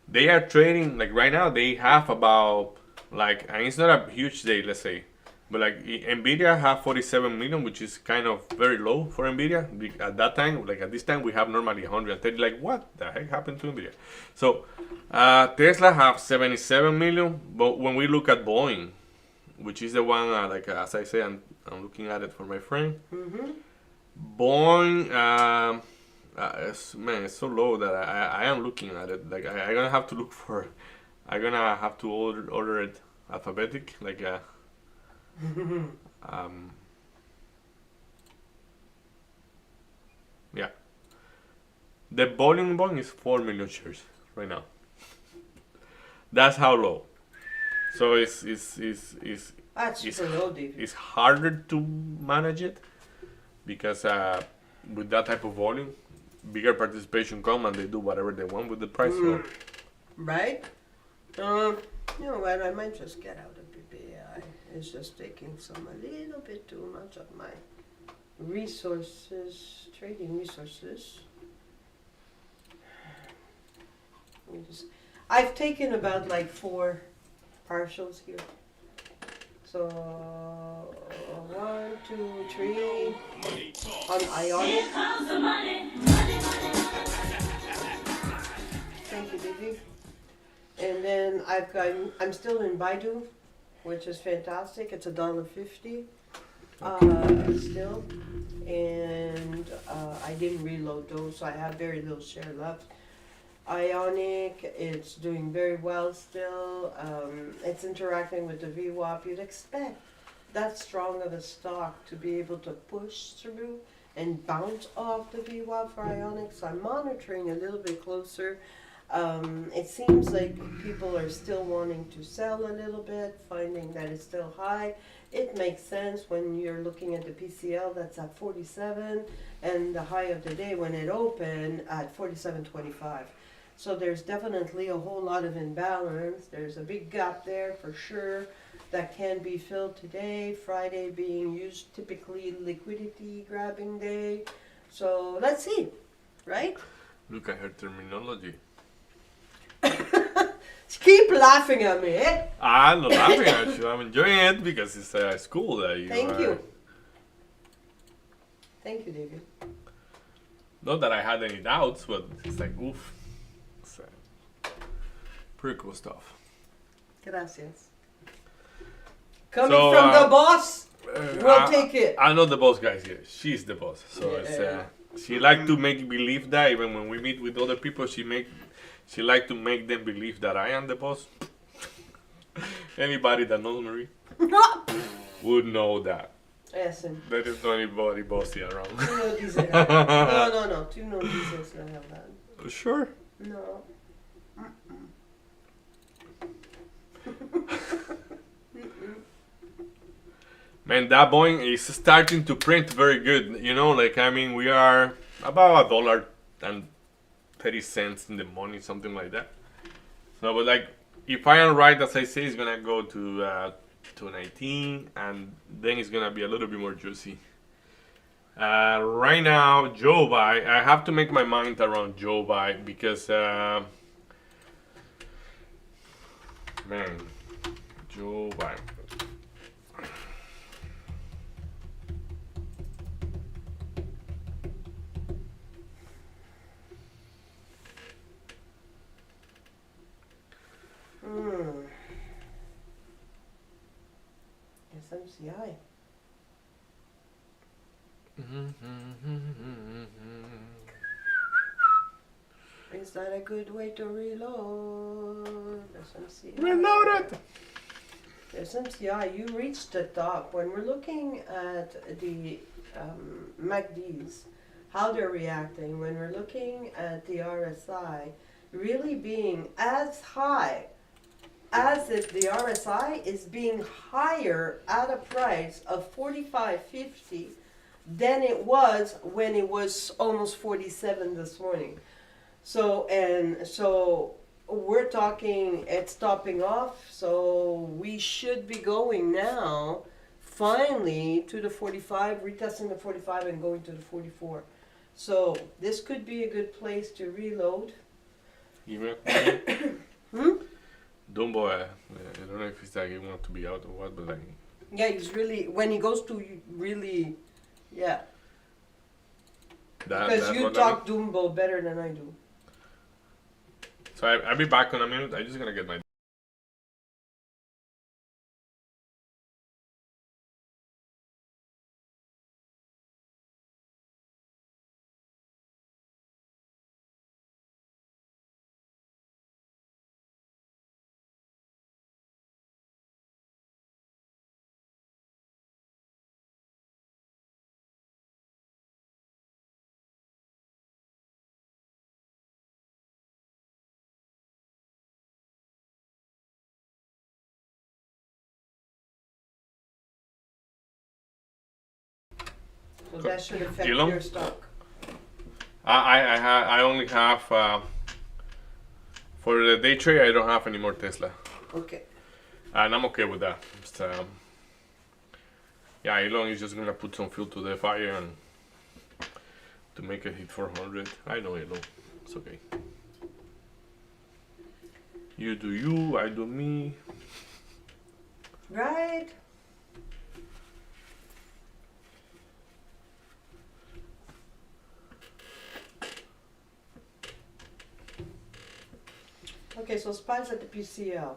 they are trading like right now. They have about like, and it's not a huge day, let's say, but like Nvidia have 47 million, which is kind of very low for Nvidia. At that time, like at this time, we have normally 130. Like what the heck happened to Nvidia? So Tesla have 77 million, but when we look at Boeing, which is the one like as I say, I'm looking at it for my friend. Boeing, it's so low that I am looking at it. Like I'm gonna have to look for. I'm gonna have to order it alphabetic. Like yeah. The volume in Boeing is 4 million shares right now. That's how low. So it's
That's super low, David.
it's harder to manage it because with that type of volume, bigger participation come and they do whatever they want with the price. So
Right? You know what? I might just get out of BBI. It's just taking a little bit too much of my resources, trading resources. I've taken about like 4 partials here. So 1, 2, 3
Money talk.
on Ionic. Thank you, Vivi. And then I'm still in Baidu, which is fantastic. It's $1.50 still. And I didn't reload those, so I have very little share left. Ionic, it's doing very well still. It's interacting with the VWAP. You'd expect that strong of a stock to be able to push through and bounce off the VWAP for Ionic. So I'm monitoring a little bit closer. It seems like people are still wanting to sell a little bit, finding that it's still high. It makes sense when you're looking at the PCL that's at 47 and the high of the day when it opened at 47.25. So there's definitely a whole lot of imbalance. There's a big gap there for sure that can be filled today. Friday being used typically liquidity grabbing day. So let's see, right?
Look at her terminology.
Keep laughing at me, eh?
I'm not laughing at you. I'm enjoying it because it's cool that you.
Thank you. Thank you, David.
Not that I had any doubts, but it's like oof. It's pretty cool stuff.
Gracias. Coming
So,
from the boss, we'll take it.
I'm not the boss, guys. Here, she's the boss. So
Yeah.
it's she like to make believe that even when we meet with other people, she like to make them believe that I am the boss. Anybody that knows Marie would know that.
Listen,
There is not anybody bossy around.
tú no dices nada. No, tú no dices nada.
Sure.
No.
Man, that Boeing is starting to print very good. You know, like I mean, we are about $1.30 in the money, something like that. So, but like, if I am right, as I say, it's gonna go to 219, and then it's gonna be a little bit more juicy. Right now, Joe Buy. I have to make my mind around Joe Buy because, man, Joe Buy.
SMCI. Is that a good way to reload? SMCI.
Reload it.
SMCI, you reached the top. When we're looking at the MACDs, how they're reacting, when we're looking at the RSI, really being as high as if the RSI is being higher at a price of 45.50 than it was when it was almost 47 this morning. So we're talking it's topping off, so we should be going now finally to the 45, retesting the 45 and going to the 44. So this could be a good place to reload.
Dumbo, I don't know if he's like he wants to be out or what, but like.
Yeah, he's really, when he goes to really, yeah. Because
That's
you
what
talk Dumbo better than I do.
So I'll be back in a minute. I'm just gonna get my.
So that should affect
Elon?
your stock.
I only have for the day trade. I don't have any more Tesla,
Okay.
and I'm okay with that. Just, yeah, Elon is just gonna put some fuel to the fire and to make it hit 400. I know Elon. It's okay. You do you, I do me.
Right? Okay, so SPY's at the PCL.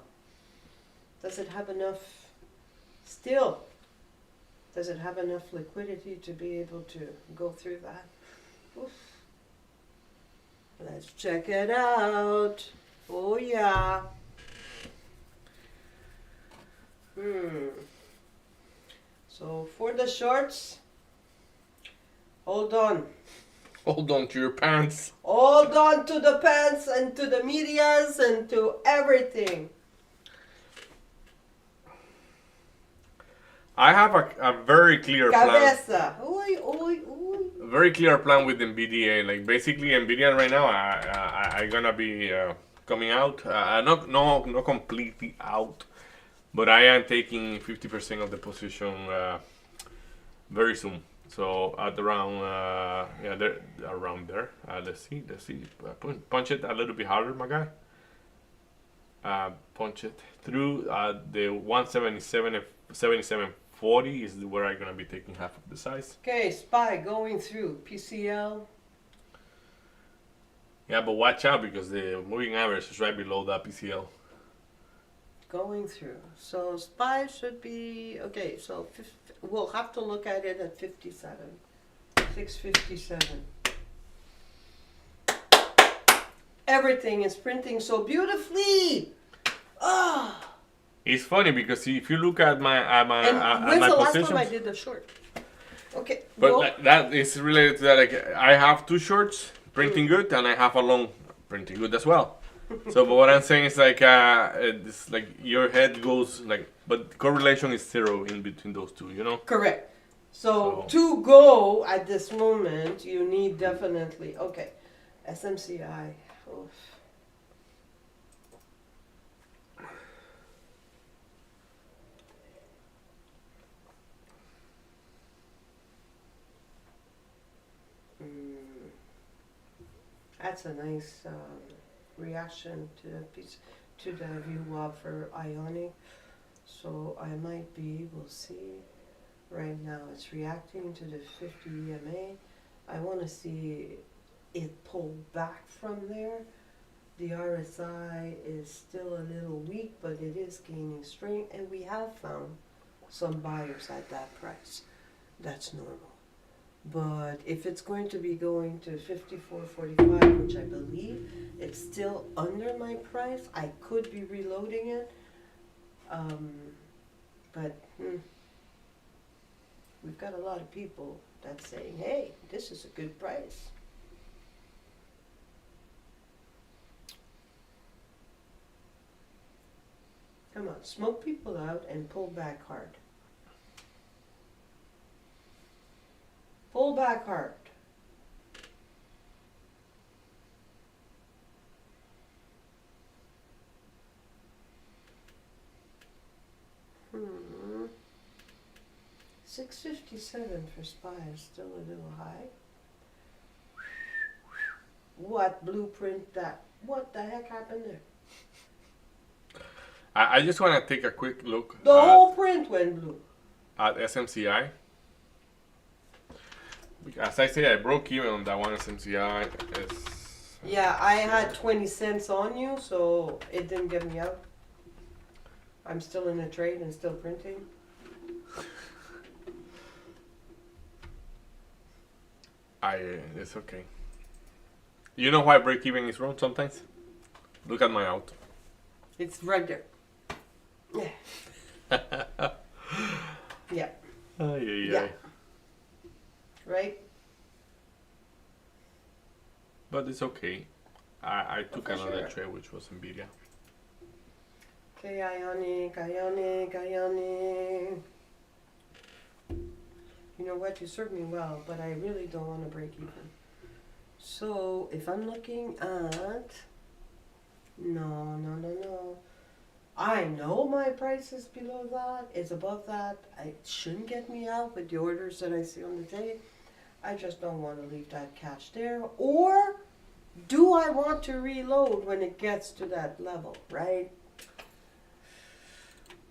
Does it have enough, still, does it have enough liquidity to be able to go through that? Oof. Let's check it out. Oh yeah. So for the shorts, hold on.
Hold on to your pants.
Hold on to the pants and to the medias and to everything.
I have a very clear plan.
Cabeza. Oy, oy, oy.
Very clear plan with NVIDIA. Like basically, NVIDIA right now, I gonna be coming out. Not completely out, but I am taking 50% of the position very soon. So at around around there. Let's see. Punch it a little bit harder, my guy. Punch it through the 177 and 77.40 is where I'm gonna be taking half of the size.
Okay, SPY going through PCL.
Yeah, but watch out because the moving average is right below that PCL.
Going through. So SPY should be, okay, so we'll have to look at it at 57. 657. Everything is printing so beautifully. Ah.
It's funny because if you look at my
And when's
my
the last
positions,
time I did the short? Okay.
but
go.
like, that is related to that. Like I have two shorts printing good, and I have a long printing good as well. So, but what I'm saying is like it's like your head goes like, but correlation is zero in between those two. You know.
Correct. So
So-
to go at this moment, you need definitely, okay, SMCI. Oof. That's a nice reaction to the piece, to the VWAP for Ionic. So I might be, we'll see. Right now it's reacting to the 50 EMA. I want to see it pull back from there. The RSI is still a little weak, but it is gaining strength, and we have found some buyers at that price. That's normal. But if it's going to be going to 54.45, which I believe it's still under my price, I could be reloading it. But we've got a lot of people that's saying, hey, this is a good price. Come on, smoke people out and pull back hard. Pull back hard. Hmm. 657 for SPY is still a little high. What blueprint that? What the heck happened there?
I just want to take a quick look
The whole print went blue.
at SMCI. As I say, I broke even on that one SMCI. It's,
Yeah, I had 20 cents on you, so it didn't get me out. I'm still in the trade and still printing.
it's okay. You know why break even is wrong sometimes? Look at my out.
It's right there. Yeah. Yeah. Yeah. Right?
But it's okay. I took
for
another
sure.
trade, which was NVIDIA.
Okay, Ionic. You know what? You served me well, but I really don't want to break even. So, if I'm looking at... No. I know my price is below that. It's above that. It shouldn't get me out with the orders that I see on the day. I just don't want to leave that cash there. Or do I want to reload when it gets to that level, right?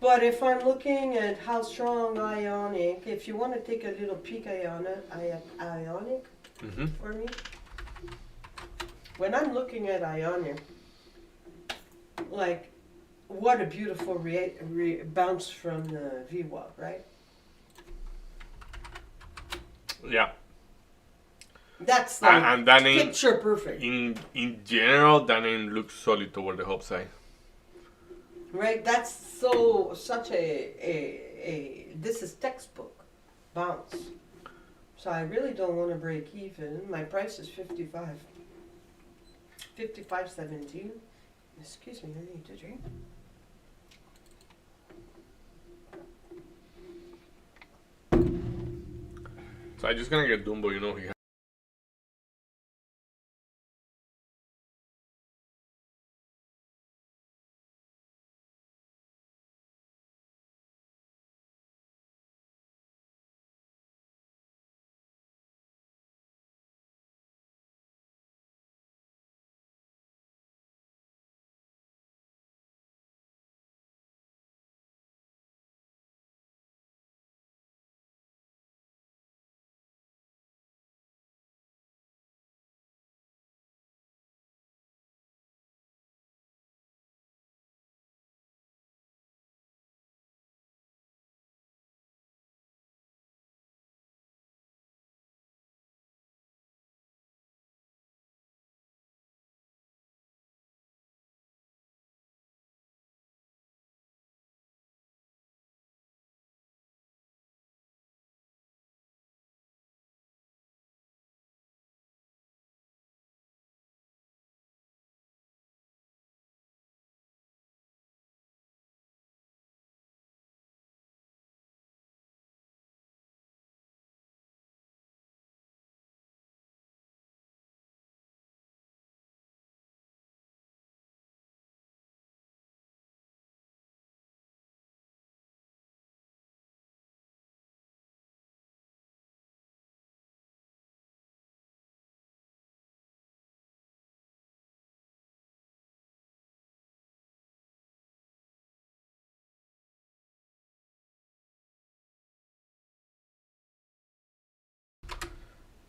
But if I'm looking at how strong Ionic, if you want to take a little peek Ionic
Mm-hmm.
for me. When I'm looking at Ionic, like, what a beautiful bounce from the V-Walk, right?
Yeah.
That's like
And that name,
picture perfect,
in general, that name looks solid toward the hop side.
right? That's such a this is textbook bounce. So I really don't want to break even. My price is 55.17. Excuse me, I need to drink.
So I'm just gonna get Dumbo, you know, he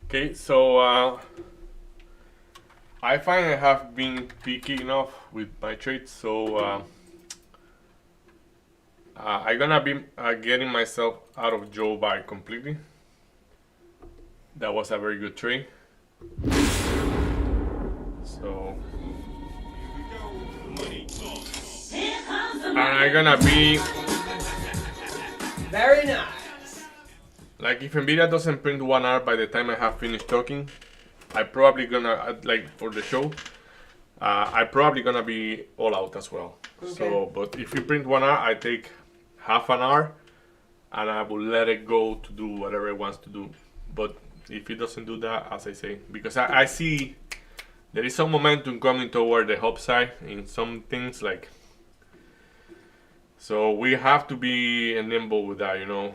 okay, so I find I have been picky enough with my trades, so I'm gonna be getting myself out of Joe Buy completely. That was a very good trade. So,
Money talks.
and I'm gonna be
Very nice.
like, if Nvidia doesn't print 1 hour by the time I have finished talking, I probably gonna like for the show. I probably gonna be all out as well.
Okay.
So, but if you print 1 hour, I take half an hour, and I will let it go to do whatever it wants to do. But if it doesn't do that, as I say, because I see there is some momentum coming toward the upside in some things, like. So we have to be nimble with that, you know.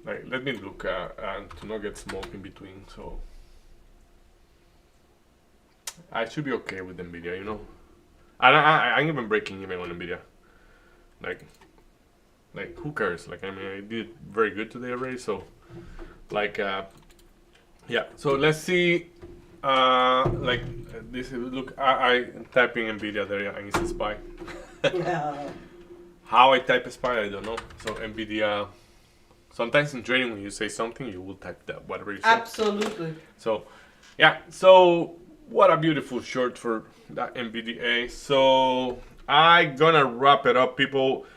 Like, let me look and to not get smoke in between. So I should be okay with Nvidia, you know. And I'm even breaking even on Nvidia. Like who cares? Like, I mean, I did very good today already. So, like, yeah. So let's see. Like this. Look, I typing Nvidia there, and it's a spy.
Yeah.
How I type a spy, I don't know. So Nvidia. Sometimes in trading, when you say something, you will type that whatever you say.
Absolutely.
So, yeah. So what a beautiful short for that NVDA. So I gonna wrap it up, people.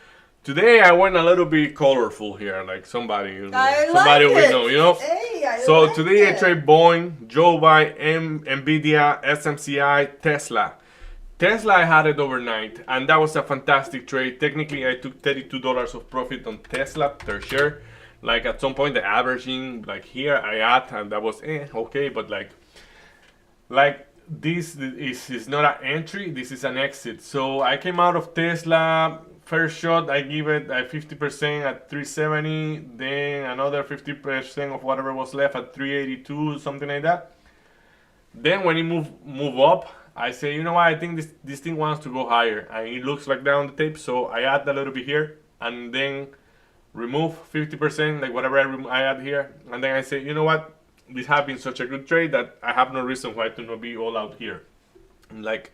Today I went a little bit colorful here, like somebody, you know,
I
somebody
like
we
it.
know, you know.
Hey, I
So
like
today I
it.
trade Boeing, Joe Buy, Nvidia, SMCI, Tesla. Tesla, I had it overnight, and that was a fantastic trade. Technically, I took $32 of profit on Tesla per share. Like, at some point, the averaging, like here, I had, and that was okay, but like this is not an entry, this is an exit. So I came out of Tesla. First shot, I give it a 50% at 370, then another 50% of whatever was left at 382, something like that. Then when it move up, I say, you know what, I think this thing wants to go higher, and it looks like that on the tape, so I add a little bit here, and then remove 50%, like whatever I add here, and then I say, you know what, this has been such a good trade that I have no reason why to not be all out here. Like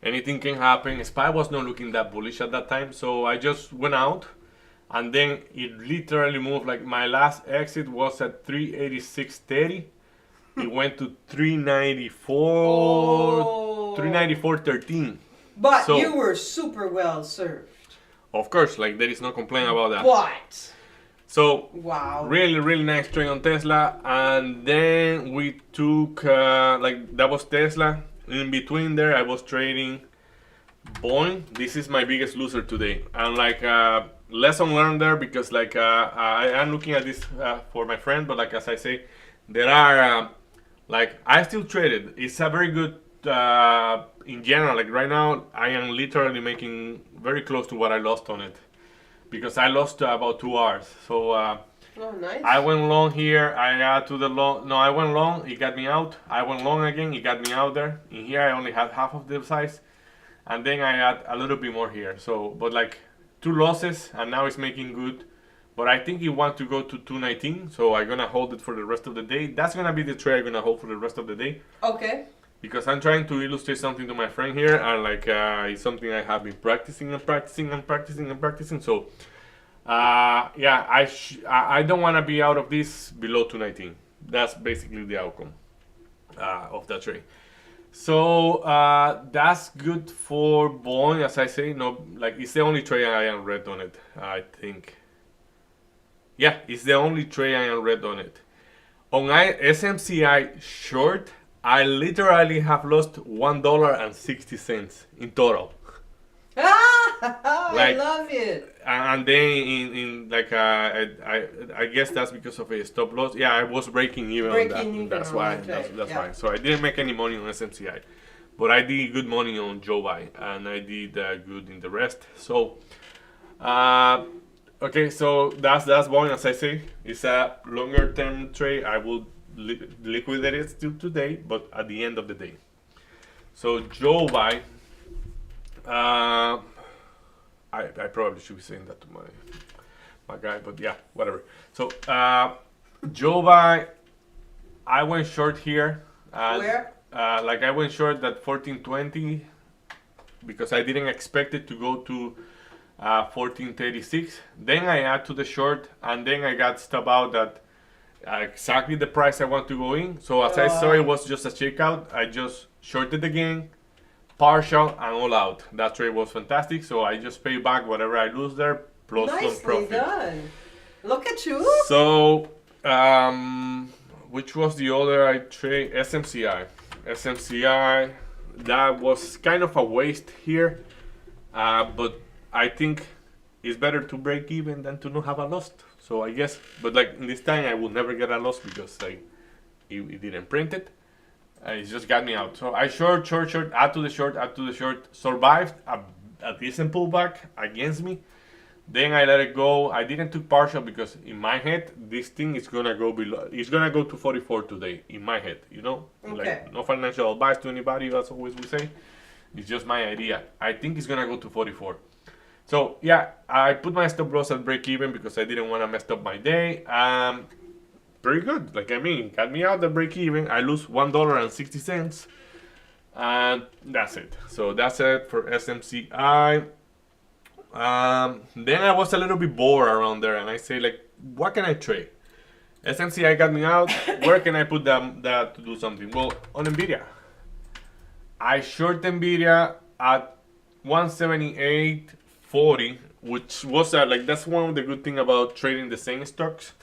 anything can happen. SPY was not looking that bullish at that time, so I just went out, and then it literally moved. Like my last exit was at 386.30. It went to 394, 394.13.
But
So-
you were super well served.
Of course, like there is no complaint about that.
What?
So
Wow.
really, really nice trade on Tesla, and then we took like that was Tesla. In between there, I was trading Boeing. This is my biggest loser today, and like lesson learned there, because like I am looking at this for my friend, but like as I say, there are like I still traded. It's a very good in general. Like right now, I am literally making very close to what I lost on it, because I lost about 2 hours. So
Oh, nice.
I went long here. I got to the long. No, I went long. It got me out. I went long again. It got me out there. In here, I only had half of the size, and then I had a little bit more here. So, but like 2 losses, and now it's making good. But I think it want to go to 219, so I'm gonna hold it for the rest of the day. That's gonna be the trade I'm gonna hold for the rest of the day,
Okay.
because I'm trying to illustrate something to my friend here, and like it's something I have been practicing and practicing and practicing and practicing. So. Yeah, I don't want to be out of this below 219. That's basically the outcome of that trade. So that's good for Boeing, as I say. No, like it's the only trade I am red on it. I think. Yeah, it's the only trade I am red on it. On SMCI short, I literally have lost $1.60 in total.
I
Like-
love it.
And then in like I guess that's because of a stop loss. Yeah, I was breaking even on
Breaking
that.
even
That's
on
why.
that
That's,
trade,
that's
yeah.
why. So I didn't make any money on SMCI, but I did good money on Joe Buy, and I did good in the rest. So, okay, so that's one. As I say, it's a longer term trade. I will liquidate it still today, but at the end of the day. So Joe Buy. I probably should be saying that to my guy, but yeah, whatever. So Joe Buy, I went short here.
Where?
Like I went short at 1420 because I didn't expect it to go to 1436. Then I add to the short, and then I got stop out at exactly the price I want to go in. So as I saw it was just a checkout, I just shorted again, partial and all out. That trade was fantastic. So I just pay back whatever I lose there plus some
Nicely
profit.
done. Look at you.
So, which was the other I trade? SMCI. SMCI, that was kind of a waste here, but I think it's better to break even than to not have a loss. So I guess, but like this time I will never get a loss because like it didn't print it. It just got me out. So I short, add to the short, survived a decent pullback against me. Then I let it go. I didn't took partial because in my head, this thing is gonna go below. It's gonna go to 44 today. In my head, you know,
Okay.
like no financial advice to anybody. That's always we say. It's just my idea. I think it's gonna go to 44. So yeah, I put my stop loss at break even because I didn't want to mess up my day. Very good. Like I mean, got me out at break even. I lose $1.60, and that's it. So that's it for SMCI. Then I was a little bit bored around there, and I say like, what can I trade? SMCI got me out. Where can I put that to do something? Well, on Nvidia. I short Nvidia at 178.40, which was like that's one of the good thing about trading the same stocks,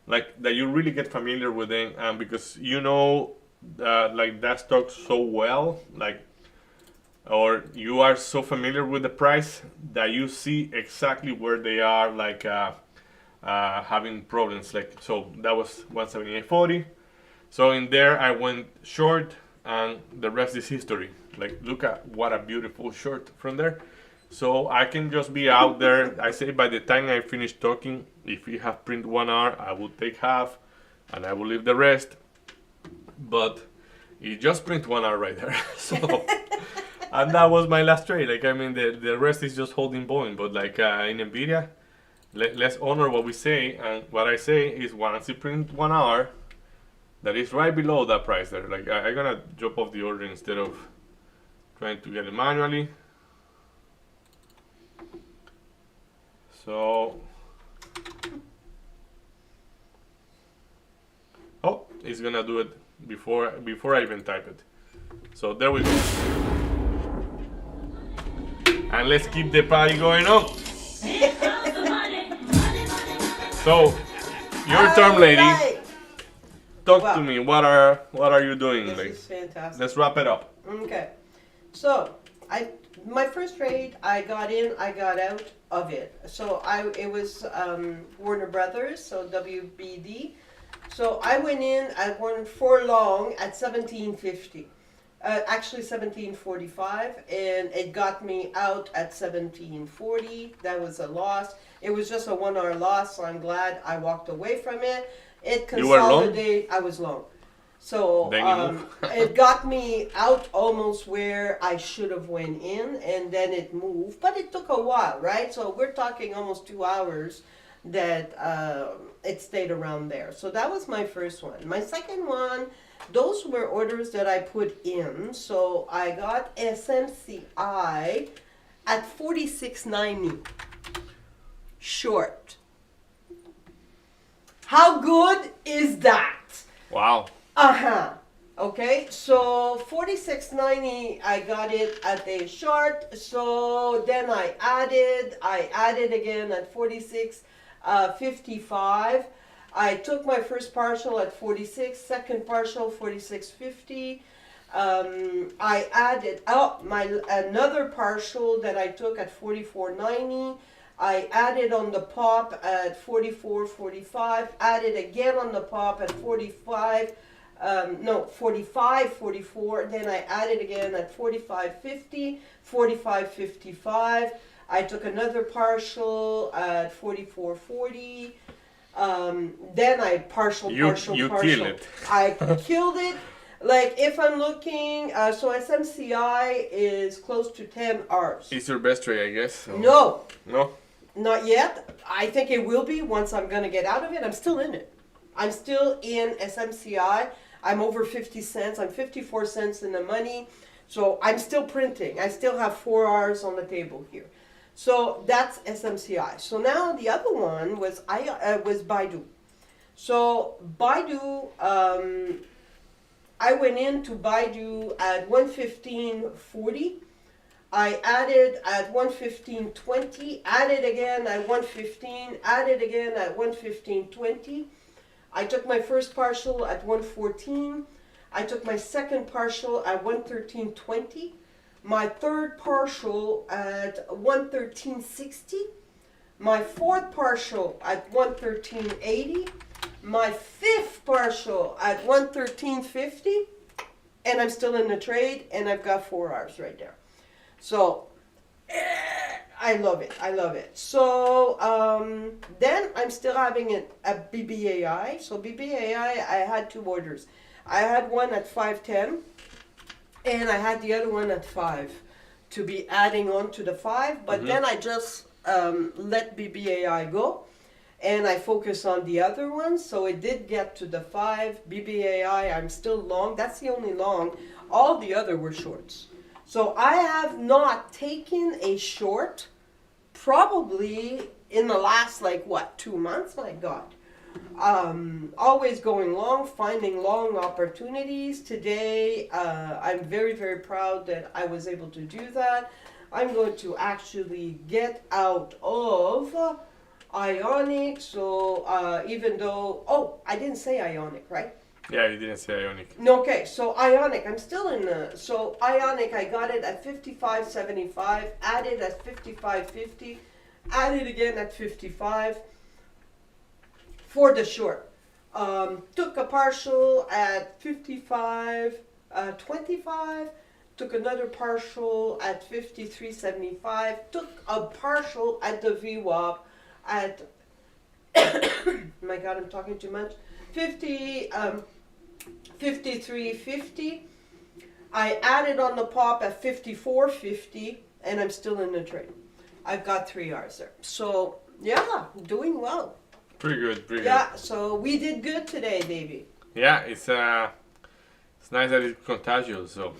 like that you really get familiar with them, because you know like that stock so well, like. Or you are so familiar with the price that you see exactly where they are, like having problems. Like so, that was 178.40. So in there, I went short, and the rest is history. Like look at what a beautiful short from there. So I can just be out there. I say by the time I finish talking, if you have print 1 hour, I will take half, and I will leave the rest. But you just print 1 hour right there. So. And that was my last trade. Like I mean, the rest is just holding Boeing. But like in Nvidia, let's honor what we say. And what I say is once you print 1 hour, that is right below that price there. Like I'm gonna drop off the order instead of trying to get it manually. So, oh, it's gonna do it before I even type it. So there we go. And let's keep the party going on. So, your turn, lady.
Alright.
Talk
Wow.
to me. What are you doing?
This
Like,
is fantastic.
let's wrap it up.
Okay, so my first trade, I got in, I got out of it. So it was Warner Brothers, so WBD. So I went in, I won for long at 1750. Actually 1745, and it got me out at 1740. That was a loss. It was just a 1 hour loss, so I'm glad I walked away from it. It
You were long?
consolidated. I was long. So
Then you move.
it got me out almost where I should have went in, and then it moved. But it took a while, right? So we're talking almost 2 hours that it stayed around there. So that was my first one. My second one, those were orders that I put in. So I got SMCI at 46.90 short. How good is that?
Wow.
Uh-huh. Okay, so 46.90, I got it at a short. So then I added again at 46.55. I took my first partial at 46, second partial 46.50. I added another partial that I took at 44.90. I added on the pop at 44.45. Added again on the pop at 45.44. Then I added again at 45.50, 45.55. I took another partial at 44.40. Then I partial.
You kill it.
I killed it. Like if I'm looking, so SMCI is close to 10 Rs.
It's your best trade, I guess. So.
No,
No?
not yet. I think it will be once I'm gonna get out of it. I'm still in it. I'm still in SMCI. I'm over 50 cents. I'm 54 cents in the money. So I'm still printing. I still have 4 Rs on the table here. So that's SMCI. So now the other one was Baidu. So Baidu, I went into Baidu at 115.40. I added at 115.20, added again at 115, added again at 115.20. I took my first partial at 114. I took my second partial at 113.20. My third partial at 113.60. My fourth partial at 113.80. My fifth partial at 113.50. And I'm still in the trade, and I've got 4 Rs right there. So, I love it. I love it. So, then I'm still having it at BBAI. So, BBAI, I had 2 orders. I had one at 5.10, and I had the other one at 5 to be adding on to the 5. But then I just let BBAI go, and I focus on the other one. So, it did get to the 5. BBAI, I'm still long. That's the only long. All the other were shorts. So I have not taken a short probably in the last 2 months, my God. Always going long, finding long opportunities. Today, I'm very, very proud that I was able to do that. I'm going to actually get out of Ionic. So even though, I didn't say Ionic, right?
Yeah, you didn't say Ionic.
Okay, so Ionic, I'm still in so Ionic, I got it at 55.75, added at 55.50, added again at 55 for the short. Took a partial at 55.25, took another partial at 53.75, took a partial at the VWAP at, my God, I'm talking too much, 53.50. I added on the pop at 54.50, and I'm still in the trade. I've got 3 Rs there. So, yeah, doing well.
Pretty good, pretty
Yeah, so we did good today, Davey.
yeah, it's nice that it's contagious. So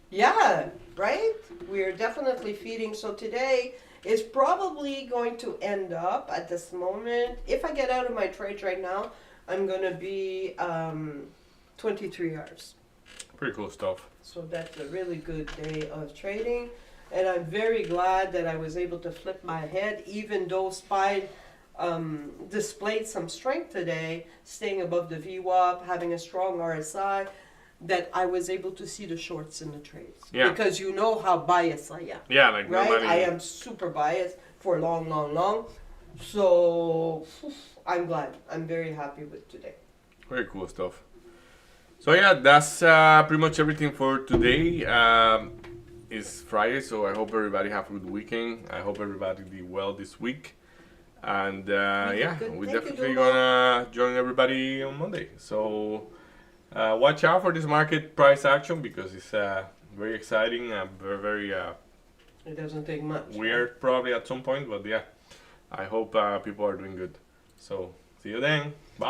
Yeah, right? We're definitely feeding. So today is probably going to end up at this moment. If I get out of my trades right now, I'm going to be 23 hours.
pretty cool stuff.
So that's a really good day of trading. And I'm very glad that I was able to flip my head, even though SPY displayed some strength today, staying above the VWAP, having a strong RSI, that I was able to see the shorts in the trades.
Yeah.
Because you know how biased I am,
Yeah, like
right?
nobody.
I am super biased for long. So I'm glad. I'm very happy with today.
Very cool stuff. So yeah, that's pretty much everything for today. It's Friday, so I hope everybody have a good weekend. I hope everybody did well this week. And yeah,
good.
we're
Thank you,
definitely
Duma.
gonna join everybody on Monday. So watch out for this market price action because it's very exciting and very
It doesn't take much.
weird probably at some point. But yeah, I hope people are doing good. So see you then. Bye.